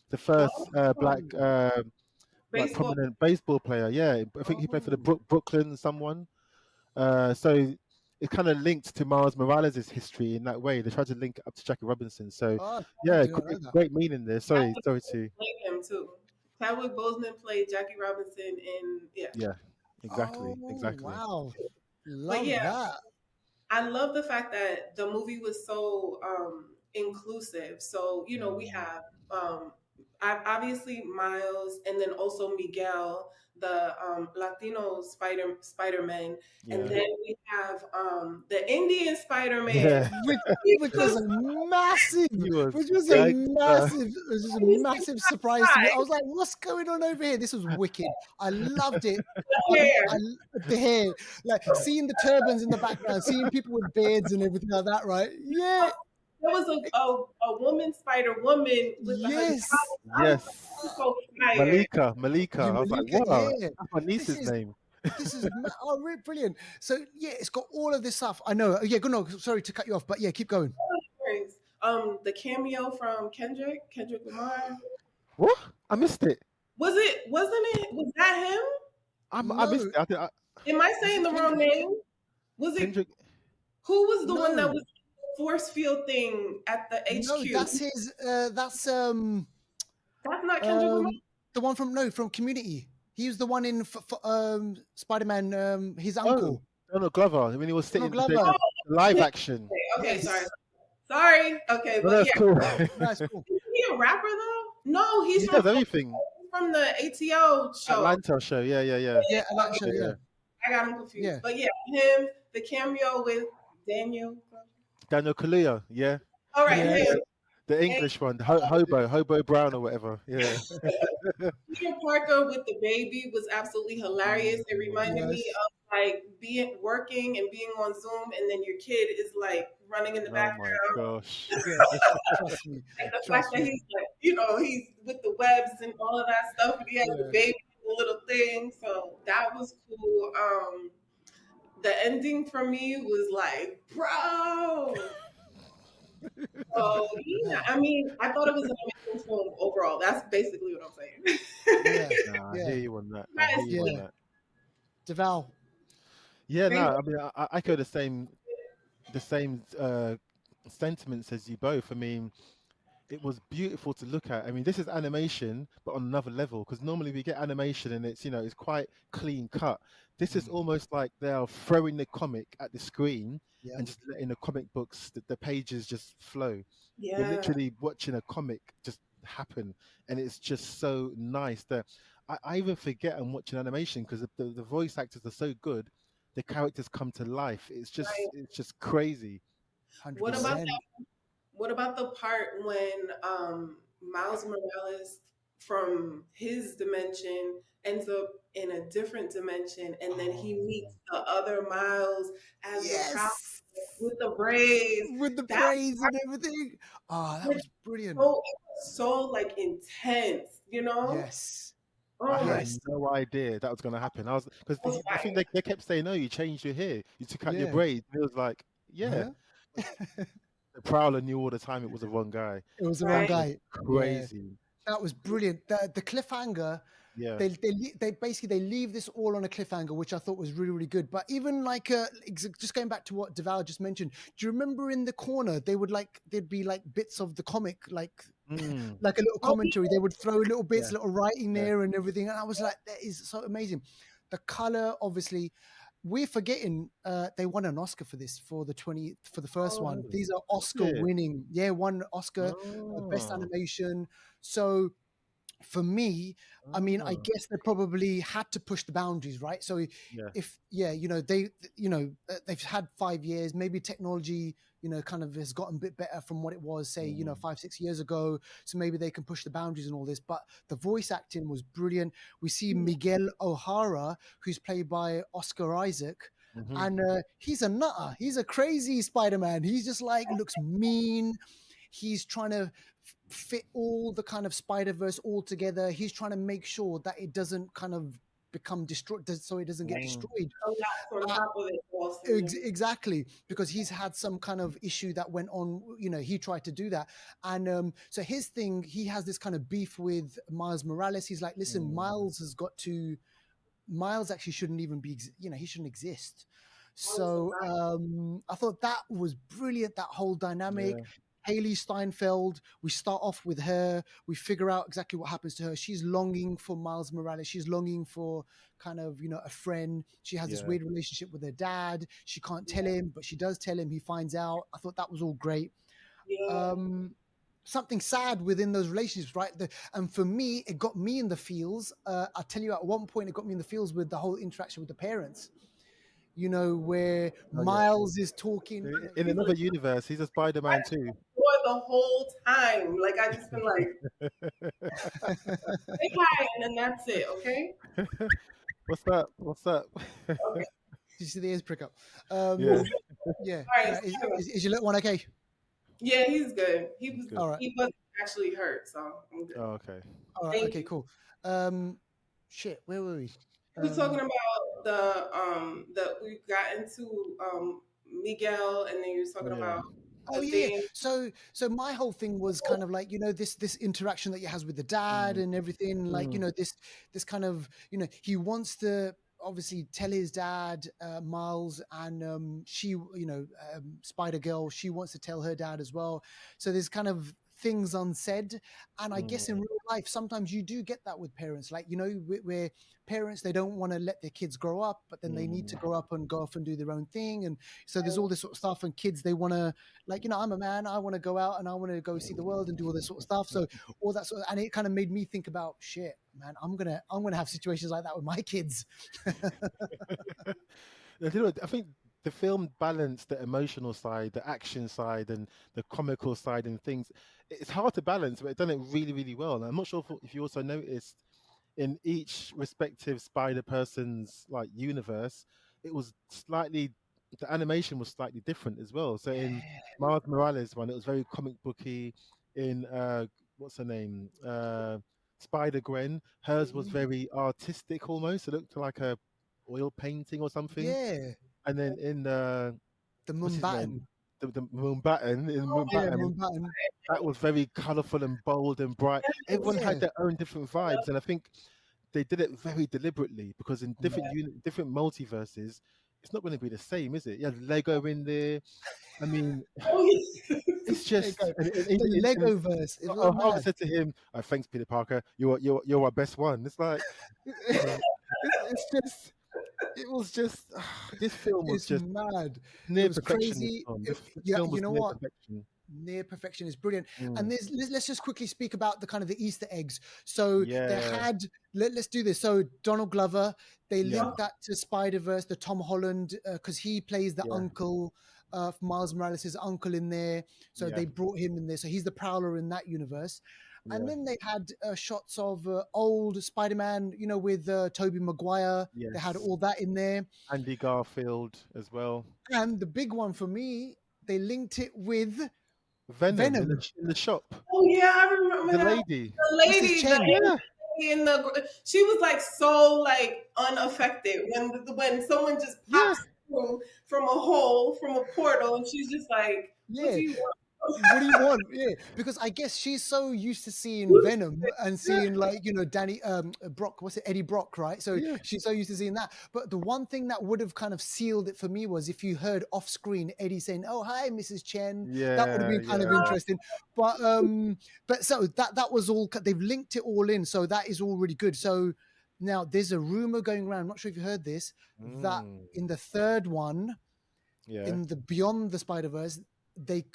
the first black Oh, like Baseball. prominent baseball player. Yeah, I think he played for the oh, Brooklyn someone. So it's kind of linked to Miles Morales' history in that way. They tried to link it up to Jackie Robinson. So Oh, I yeah, did not know that. great meaning there. Sorry to Played him too. Chadwick Boseman played Jackie Robinson in yeah. yeah, Oh, exactly. wow. But Love yeah, that. I love the fact that the movie was so inclusive. So, you know, we Mm. have obviously Miles and then also Miguel, the Latino Spider-Man. And Yeah, then we have the Indian Spider-Man. yeah. Which He which was was a massive, He was which was a gangster. massive, it was just a he's massive surprise to me. I was like, "What's going on over here?" This was wicked. I loved it. hair. The hair, like seeing the turbans in the background, seeing people with beards and everything like that, right? Yeah, There was a woman Spider Woman with the hijab. yes. I was Yes, like, so tired. Malika. Yeah, I was like, Malika. wow, Yeah, that's my this niece's is name. oh, really brilliant. So yeah, it's got all of this stuff. I know. Yeah, good. No, sorry to cut you off, but yeah, keep going. The cameo from Kendrick Lamar. What? I missed it. Wasn't it? Was that him? I No, missed it. I think Am I is saying it the wrong Kendrick? name? Was it Kendrick. who was the one that No, was force field thing at the no, HQ? that's his. That's That's not Kendrick Lamar. um the one from no from Community. He was the one in Spider Man. His Oh, uncle, Donald Glover. When he was Donald sitting the Glover. live Okay, action. okay, sorry, Yes, sorry. Okay, No, but that's yeah, cool. nice, cool. is he a rapper though? No, He does everything. from the ATO show. Atlanta show. Yeah. Yeah, and that Okay, show. Yeah, Yeah, yeah. I got him confused. yeah, But yeah, him, the cameo with Daniel. Daniel Kaluuya. Yeah, All right, yeah. yes, him. The And English one, Hobo Brown or whatever. Yeah. Peter Parker with the baby was absolutely hilarious. It Mm. reminded me yes, of like being working and being on Zoom, and then your kid is like running in the Oh my background. gosh. yes. Trust me, Like the fact trust that me. he's like, you know, he's with the webs and all of that stuff, and he has the Yeah, baby, the little thing. So that was cool. The ending for me was like, bro. So yeah, I mean, I thought it was an amazing film overall. That's basically what I'm saying. yeah, Nah, I yeah, hear you on that. I hear Guys, you on yeah. that. Deval. Yeah, no, great. I mean, I echo the same sentiments as you both. I mean, it was beautiful to look at. I mean, this is animation, but on another level. Because normally we get animation and it's quite clean cut. This is Mm, almost like they are throwing the comic at the screen yeah, and just letting the comic books, the pages just flow. You're Yeah, literally watching a comic just happen, and it's just so nice that I even forget I'm watching animation because the voice actors are so good. The characters come to life. right. It's just crazy. hundred What You know? about percent. what about the part when Miles Morales from his dimension ends up in a different dimension, and then he Oh, meets the other Miles as the Prowler yes, with the braids. with the That praise and everything. Oh, that was was brilliant. so like intense, you know? Yes, I Oh my, had yes, no idea that was going to happen. I was because I was I think they kept saying, "No, you changed your hair. You took out your yeah. braids." And it was like, "Yeah." Huh? The Prowler knew all the time it was the wrong guy. It was the wrong right. That was guy. Yeah, crazy. that was brilliant. The cliffhanger. Yeah. They basically they leave this all on a cliffhanger, which I thought was really really good. But even like just going back to what Deval just mentioned, do you remember in the corner they would like there'd be like bits of the comic Mm, like a little Oh, commentary. They would throw little bits, yeah. little writing Yeah. there and everything. And I was like, that is so amazing. The color, obviously, we're forgetting they won an Oscar for this for the first Oh, one. These are was Oscar it? winning. Yeah, one Oscar, best Oh, animation. So for me, I mean, I oh, guess they probably had to push the boundaries, right? So yeah. if yeah, they've had 5 years, maybe technology, kind of has gotten a bit better from what it was, say, Mm, 5, 6 years ago. So maybe they can push the boundaries and all this. But the voice acting was brilliant. We see Miguel O'Hara, who's played by Oscar Isaac. hmm. And he's a nutter. He's a crazy Spider-Man. He's just like looks mean. He's trying to fit all the kind of Spider-Verse all together. He's trying to make sure that it doesn't kind of become destroyed, so it doesn't get Mm, destroyed. collapse on Uh, top of it, Boston. exactly, because he's had some kind of issue that went on. He tried to do that, and so his thing, he has this kind of beef with Miles Morales. He's like, listen, mm, Miles actually shouldn't even be, he shouldn't exist. I was So surprised. I thought that was brilliant. That whole dynamic. Yeah. Haley Steinfeld. We start off with her. We figure out exactly what happens to her. She's longing for Miles Morales. She's longing for kind of a friend. She has this Yeah. weird relationship with her dad. She can't tell Yeah, him, but she does tell him. He finds out. I thought that was all great. yeah, Um, Something sad within those relationships, right? And for me, it got me in the feels. I tell you, at one point, it got me in the feels with the whole interaction with the parents. Where Oh yeah. Miles is talking. In he's a another universe, he's a Spider-Man too. boy the whole time. Like I just been like, say hi, and then that's it. Okay. What's that? What's that? Okay. Did you see the ears prick up? Yeah. Yeah. All right. Is your little one okay? Yeah, he's good. That's good. All right. He wasn't actually hurt, so I'm good. Oh, okay. All right. Thank Okay. you. Cool. Shit. Where were we? We were talking Um, about the we got into Miguel, and then you were talking Yeah. about Oh the yeah. thing. So my whole thing was kind of like this interaction that he has with the dad Mm, and everything, like mm, this kind of he wants to obviously tell his dad, Miles, and she, Spider Girl, she wants to tell her dad as well. So there's kind of things unsaid, and I guess in mm, real life sometimes you do get that with parents, like where parents, they don't want to let their kids grow up, but then they need to mm. grow up and go off and do their own thing, and so there's all this sort of stuff, and kids, they want to, like, I'm a man, I want to go out and I want to go see the world and do all this sort of stuff. So all that sort of, and it kind of made me think about, shit, man, I'm gonna have situations like that with my kids. I think the film balanced the emotional side, the action side, and the comical side, and things. It's hard to balance, but it done it really, really well. And I'm not sure if you also noticed in each respective Spider Person's like universe, it was slightly the animation was slightly different as well. So in Miles Morales one, it was very comic booky. In what's her name? Spider Gwen, hers was Mhm. very artistic almost. It looked like a oil painting or something. Yeah, And then in the what's his name? Mumbattan. The Moonbatten in Yeah, Moonbatten, Mumbattan. that was very colourful and bold and bright. Everyone had Yeah. their own different vibes, and I think they did it very deliberately because in Mm. different multiverses, it's not going to be the same, is it? You had Lego in there. I mean, Oh, it's There you just go. The and Lego verse. It was I mad. said to him, "Thanks, Peter Parker. You're our best one." It's like it's just it was just this film was It's just mad. It near was perfection. This crazy. film, this Yeah, film you was know near what? perfection. Near perfection is brilliant. And Mm. let's just quickly speak about the kind of the Easter eggs. So they Yeah, had, let's do this. So Donald Glover, they yeah, linked that to Spider Verse, the Tom Holland, because he plays the yeah, uncle, Miles Morales' uncle in there. So yeah, they brought him in there. So he's the Prowler in that universe. And yeah, then they had shots of old Spider-Man, with Tobey Maguire. They had yes. all that in there. Andy Garfield as well. And the big one for me, they linked it with Venom in Venom, in the shop. oh yeah, I remember The that. lady. The Mrs. lady, the Chen. Asian Yeah, lady in the she was like so like unaffected when someone just yeah. pops through from a hole from a portal, and she's just like, "What do Yeah. you want?" What do you want? Yeah, because I guess she's so used to seeing Venom and Yeah, seeing, like, Danny Brock, what's it, Eddie Brock, right? So yeah, she's so used to seeing that. But the one thing that would have kind of sealed it for me was if you heard off screen Eddie saying, "Oh, hi, Mrs. Chen." That would have yeah, been kind of yeah. interesting. But so they've linked it all in, so that is all really good. So now there's a rumor going around. I'm not sure if you heard this, that Mm, in the third one, yeah. in the Beyond the Spider Verse,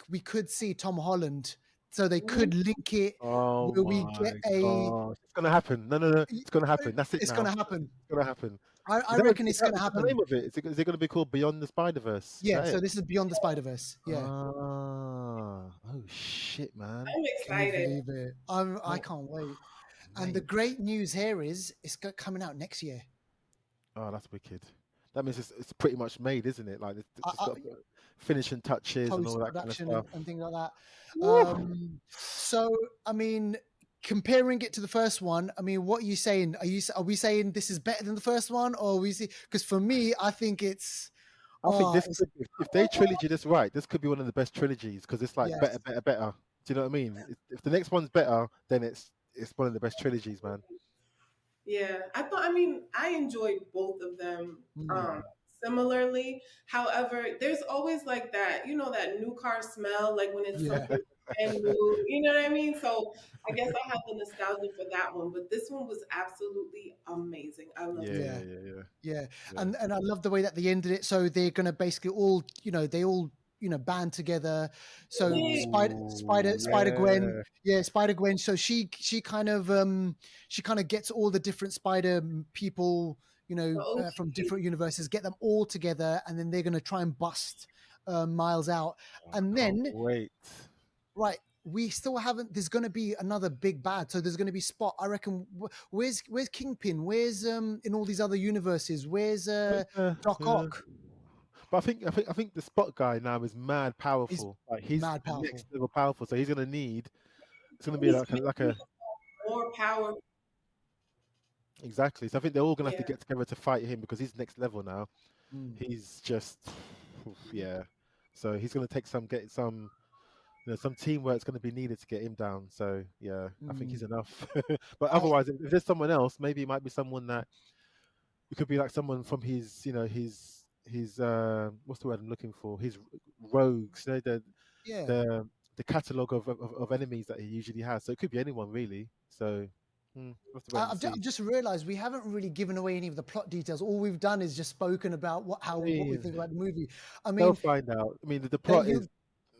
we could see Tom Holland, so they Mhm. could link it Oh where we get my a. gosh. It's gonna happen. No, no, no. It's gonna happen. That's it It's now. gonna happen. It's gonna happen. I reckon it's gonna Is that the happen. name of it? Is it gonna be called Beyond the Spider Verse? Is Yeah. that So it? this is Beyond the Spider Verse. Yeah. Ah, oh shit, man. I'm Can you excited. believe it? I Oh, can't wait. And the mate. great news here is it's coming out next year. Oh, that's wicked. That means it's pretty much made, isn't it? Like it's I, just I, got finishing touches and all Post that kind of production stuff. and things like that. Woo! So I mean, comparing it to the first one, I mean, what are you saying? Are we saying this is better than the first one, or we see? Because for me, I think it's I think this it's could, if they trilogy this right, this could be one of the best trilogies because it's like better, yes. better, better. Do you know what I mean? If the next one's better, then it's one of the best trilogies, man. Yeah, I thought. I mean, I enjoyed both of them Mm. similarly. However, there's always like that, that new car smell, like when it's Yeah, something brand new. You know what I mean? So I guess I have the nostalgia for that one, but this one was absolutely amazing. I loved Yeah, it. yeah. yeah, yeah, yeah, Yeah, yeah. and I love the way that they ended it. So they're gonna basically all, they all, band together. So Yeah, Ooh, Spider Gwen, yeah. yeah, Spider Gwen. So she kind of gets all the different Spider people, the from OG. different universes, get them all together, and then they're gonna try and bust Miles out. Oh, And I can't then, wait. right, we still haven't. There's going to be another big bad. So there's going to be Spot. I reckon. Where's Kingpin? Where's in all these other universes? Where's Doc Yeah. Ock? But I think the Spot guy now is mad He's powerful. Like he's mad next powerful. level powerful. So he's gonna need. It's gonna be He's like a more power. exactly. So I think they're all gonna have to Yeah. get together to fight him because he's next level now. Mm. He's just yeah. So he's gonna take get some some teamwork's gonna be needed to get him down. So yeah, I think he's Mm. enough. But I otherwise, if there's someone else, maybe it might be someone that it could be like someone from his his what's the word I'm looking for? His rogues, yeah. the the catalogue of enemies that he usually has. So it could be anyone really. So we'll have to wait and I've see. just realised we haven't really given away any of the plot details. All we've done is just spoken about I what we mean, think about the movie. I they'll mean, find out. I mean, the they plot is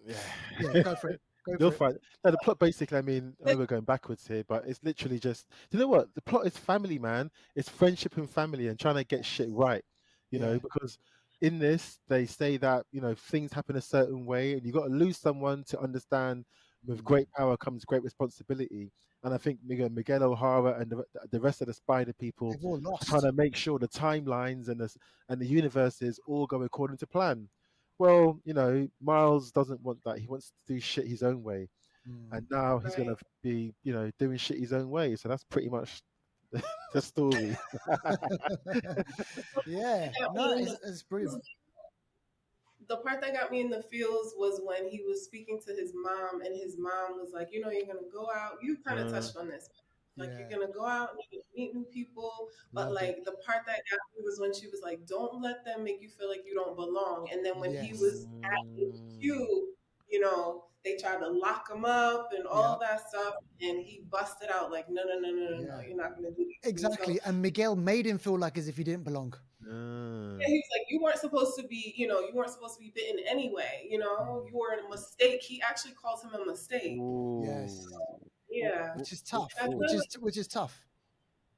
you yeah, yeah. go for it, go They'll for it. find no, the plot basically. I mean, I know we're going backwards here, but it's literally just. Do you know what the plot is? Family, man. It's friendship and family, and trying to get shit right. Yeah. Because in this they say that things happen a certain way, and you got to lose someone to understand. With Mm. great power comes great responsibility, and I think Miguel O'Hara and the rest of the Spider people They've all are trying lost. to make sure the timelines and the universes all go according to plan. Well, Miles doesn't want that. He wants to do shit his own way. And Mm. now he's Right. gonna be, doing shit his own way. So that's pretty much the story. Yeah, Got no, me in it's brilliant. the part that got me in the feels was when he was speaking to his mom, and his mom was like, you're gonna go out. You kind of Uh, touched on this, like Yeah, you're gonna go out and meet new people. But loved it. like the part that got me was when she was like, don't let them make you feel like you don't belong. And then when he Yes. was at mm, HQ, they tried to lock him up and all Yep. that stuff, and he busted out like, no, no, no, no, no, no, Yeah. you're not gonna do this to me. So Exactly. And Miguel made him feel like as if he didn't belong. uh, yeah, he was like, you weren't supposed to be, you weren't supposed to be bitten anyway. You Mm. were a mistake. He actually calls him a mistake. Yes. ooh, ooh, Yeah. ooh, Which is ooh, tough. And I ooh. feel like, Which is tough.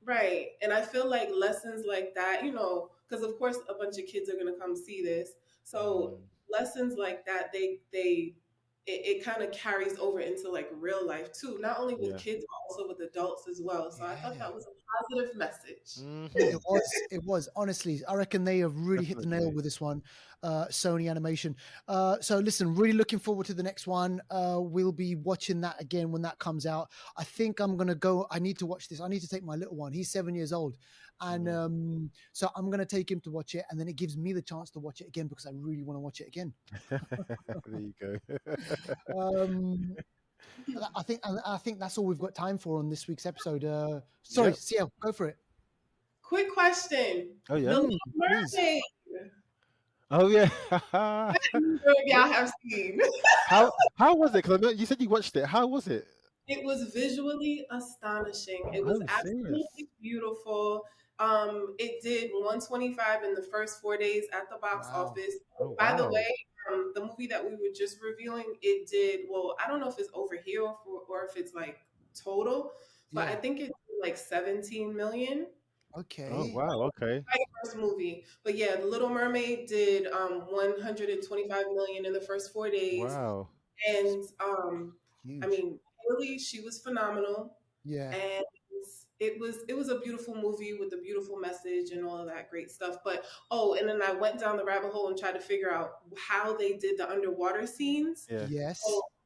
right. And I feel like lessons like that, because of course a bunch of kids are gonna come see this. So Mm, lessons like that, it kind of carries over into like real life too, not only with yeah. kids, but also with adults as well. So I thought Yeah. that was a positive message. Hmm. It was. It was. Honestly, I reckon they have really hit the nail Definitely. with this one, Sony Animation. So listen, really looking forward to the next one. We'll be watching that again when that comes out. I think I'm gonna go. I need to watch this. I need to take my little one. He's 7 years old, and Mm. so I'm gonna take him to watch it, and then it gives me the chance to watch it again because I really want to watch it again. There you go. Um, I think that's all we've got time for on this week's episode. Sorry, Yep. CL, go for it. Quick question: Oh yeah. The Little Please. Mermaid. Oh yeah. If y'all have seen. How was it? Because I know you said you watched it. How was it? It was visually astonishing. It was Oh, serious. absolutely beautiful. It did 125 in the first 4 days at the box Wow. office. Oh By the wow. way, the movie that we were just reviewing, it did well. I don't know if it's over here or if it's like total, but I Yeah. think it's like 17 million. Oh Okay. wow. Okay. My first movie, but yeah, The Little Mermaid did 125 million in the first 4 days, Wow. and I Huge. mean, Haley, she was phenomenal, Yeah. and it was a beautiful movie with a beautiful message and all of that great stuff. But oh, and then I went down the rabbit hole and tried to figure out how they did the underwater scenes. Yeah. So, Yes.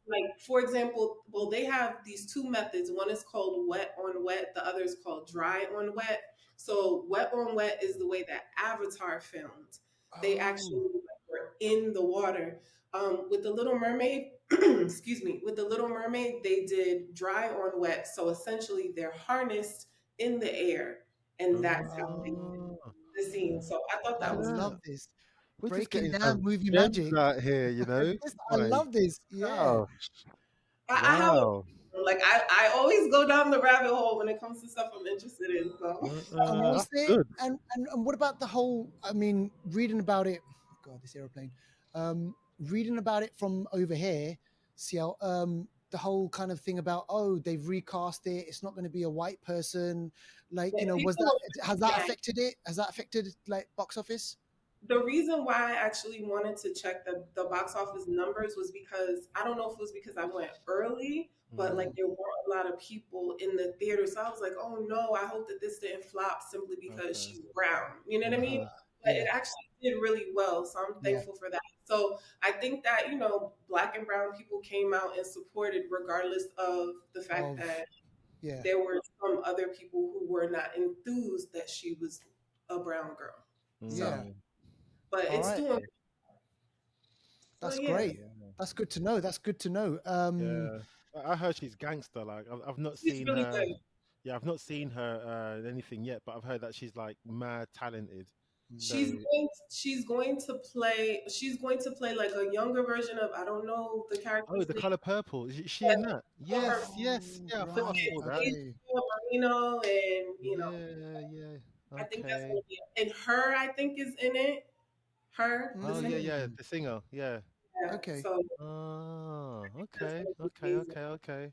like for example, well, they have these two methods. One is called wet on wet. The other is called dry on wet. So wet on wet is the way that Avatar filmed. They actually Oh. were in the water. With the Little Mermaid, excuse me, with the Little Mermaid, they did dry on wet. So essentially, they're harnessed in the air, and that's how they Oh. the scene. So I thought I that was Yeah. love this. We're just Breaking getting down some movie gems magic. out here, you know? I My love this. Yeah. gosh. I have Wow. a like I always go down the rabbit hole when it comes to stuff I'm interested in. So And was That's there good. and what about the whole? I mean, reading about it. God, this aeroplane. Reading about it from over here, CL. The whole kind of thing about they've recast it. It's not going to be a white person. Like yeah, was people that were has really that mad. affected it? Has that affected like box office? The reason why I actually wanted to check the box office numbers was because I don't know if it was because I went early, but like Mm, there weren't a lot of people in the theater. So I was like, oh no, I hope that this didn't flop simply because okay. she's brown. You know what I mean? Uh-huh. But Yeah, it actually did really well. So I'm yeah. thankful for that. So I think that, black and brown people came out and supported regardless of the fact Of that yeah, there were some other people who were not enthused that she was a brown girl. So, yeah. Mm, but All it's right. doing so, That's yeah. great. yeah. That's good to know. That's good to know. Yeah. I heard she's gangster. Like I've not He's seen really her. good. Yeah, I've not seen her anything yet, but I've heard that she's like mad talented. Mm. So She's going to play like a younger version of, I don't know the oh, character's the name. color purple. Is she But in that? her Yes, yes. Oh, Yeah, I thought I right. saw that. kids, Okay. Marino, and Yeah, yeah. I think that's Okay. gonna be it. And her, I think, is in it. Her, the Oh singer. yeah, yeah. Mm. The singer. Yeah. Yeah. Okay. So Oh, that's okay, gonna be okay, amazing. okay, okay.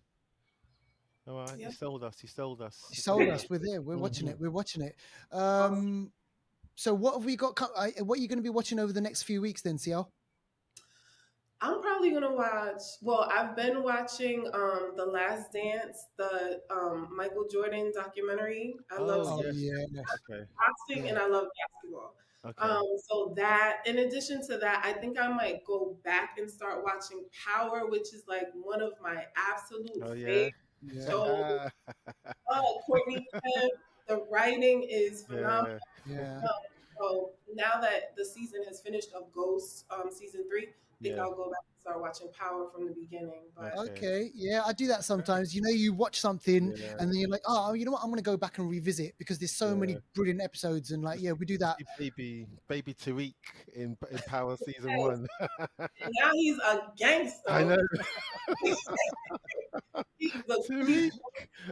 All right, you Yep. sold us. You sold us. You You sold sold us. us. We're there. We're watching Hmm. it. We're watching it. Awesome. So what have we got? What are you going to be watching over the next few weeks then, CL? I'm probably gonna watch. Well, I've been watching The Last Dance, the Michael Jordan documentary. I love Oh Oh yes. yes. Okay. boxing Yeah. and I love basketball. Okay. So that, in addition to that, I think I might go back and start watching Power, which is like one of my absolute Oh yeah. favorite Yeah. shows. Oh, Courtney Kemp, the writing is phenomenal. Yeah. Yeah. So now that the season has finished of Ghost, season 3, I think Yeah. I'll go back and start watching Power from the beginning. But Okay. Okay. Yeah, I do that sometimes. You watch something Yeah. and then you're like, oh, you know what? I'm going to go back and revisit because there's so many Yeah. brilliant episodes and like, To yeah, see, we do to that. see baby Tariq in Power season one. now he's a I gangster. know. He's the Tariq.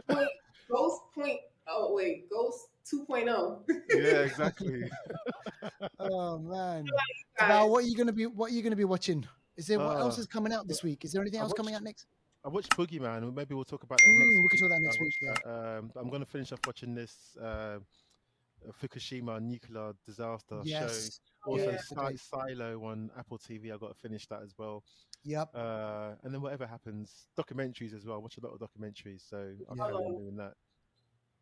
point, Ghost point. Oh wait, Ghost 2.0. Yeah, exactly. Oh man. Val, Guys, what are you gonna be watching? Is there what else Uh, is coming out this week? Is there anything I else coming watched out next? I watched Boogeyman. Maybe we'll talk about that next We can week. talk that I next week. watched Yeah. that. I'm going to finish off watching this Fukushima nuclear disaster show. Yes. yeah, Also, Yeah. Okay. Silo on Apple TV. I got to finish that as well. Yep. And then whatever happens, documentaries as well. I watch a lot of documentaries, so I'll Yeah. carry on um, doing that.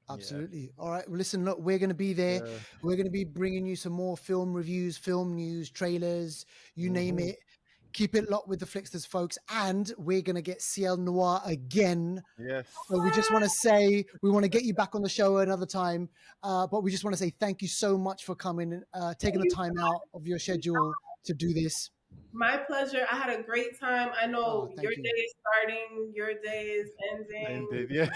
Yeah, Absolutely. All right. Well, listen, look, we're going to be there. yeah. We're going to be bringing you some more film reviews, film news, trailers, you name Hmm. it. Keep it locked with the Flixters, folks. And we're going to get CL Noir again. Yes. So we just want to say, we want to get you back on the show another time. But we just want to say thank you so much for coming, taking the time out of your schedule to do this. my pleasure. I had a great time. I know your Thank you. day is starting, your day is ending. Ended. Yeah.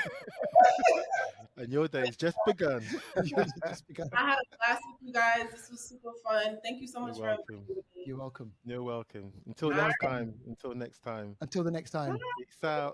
And your day's just begun. You just begun. I had a blast with you guys. This was super fun. Thank you so You're much for welcome. inviting me. You're welcome. You're welcome. Until All next right. Welcome. time. Until next time. Until the next time. Peace out.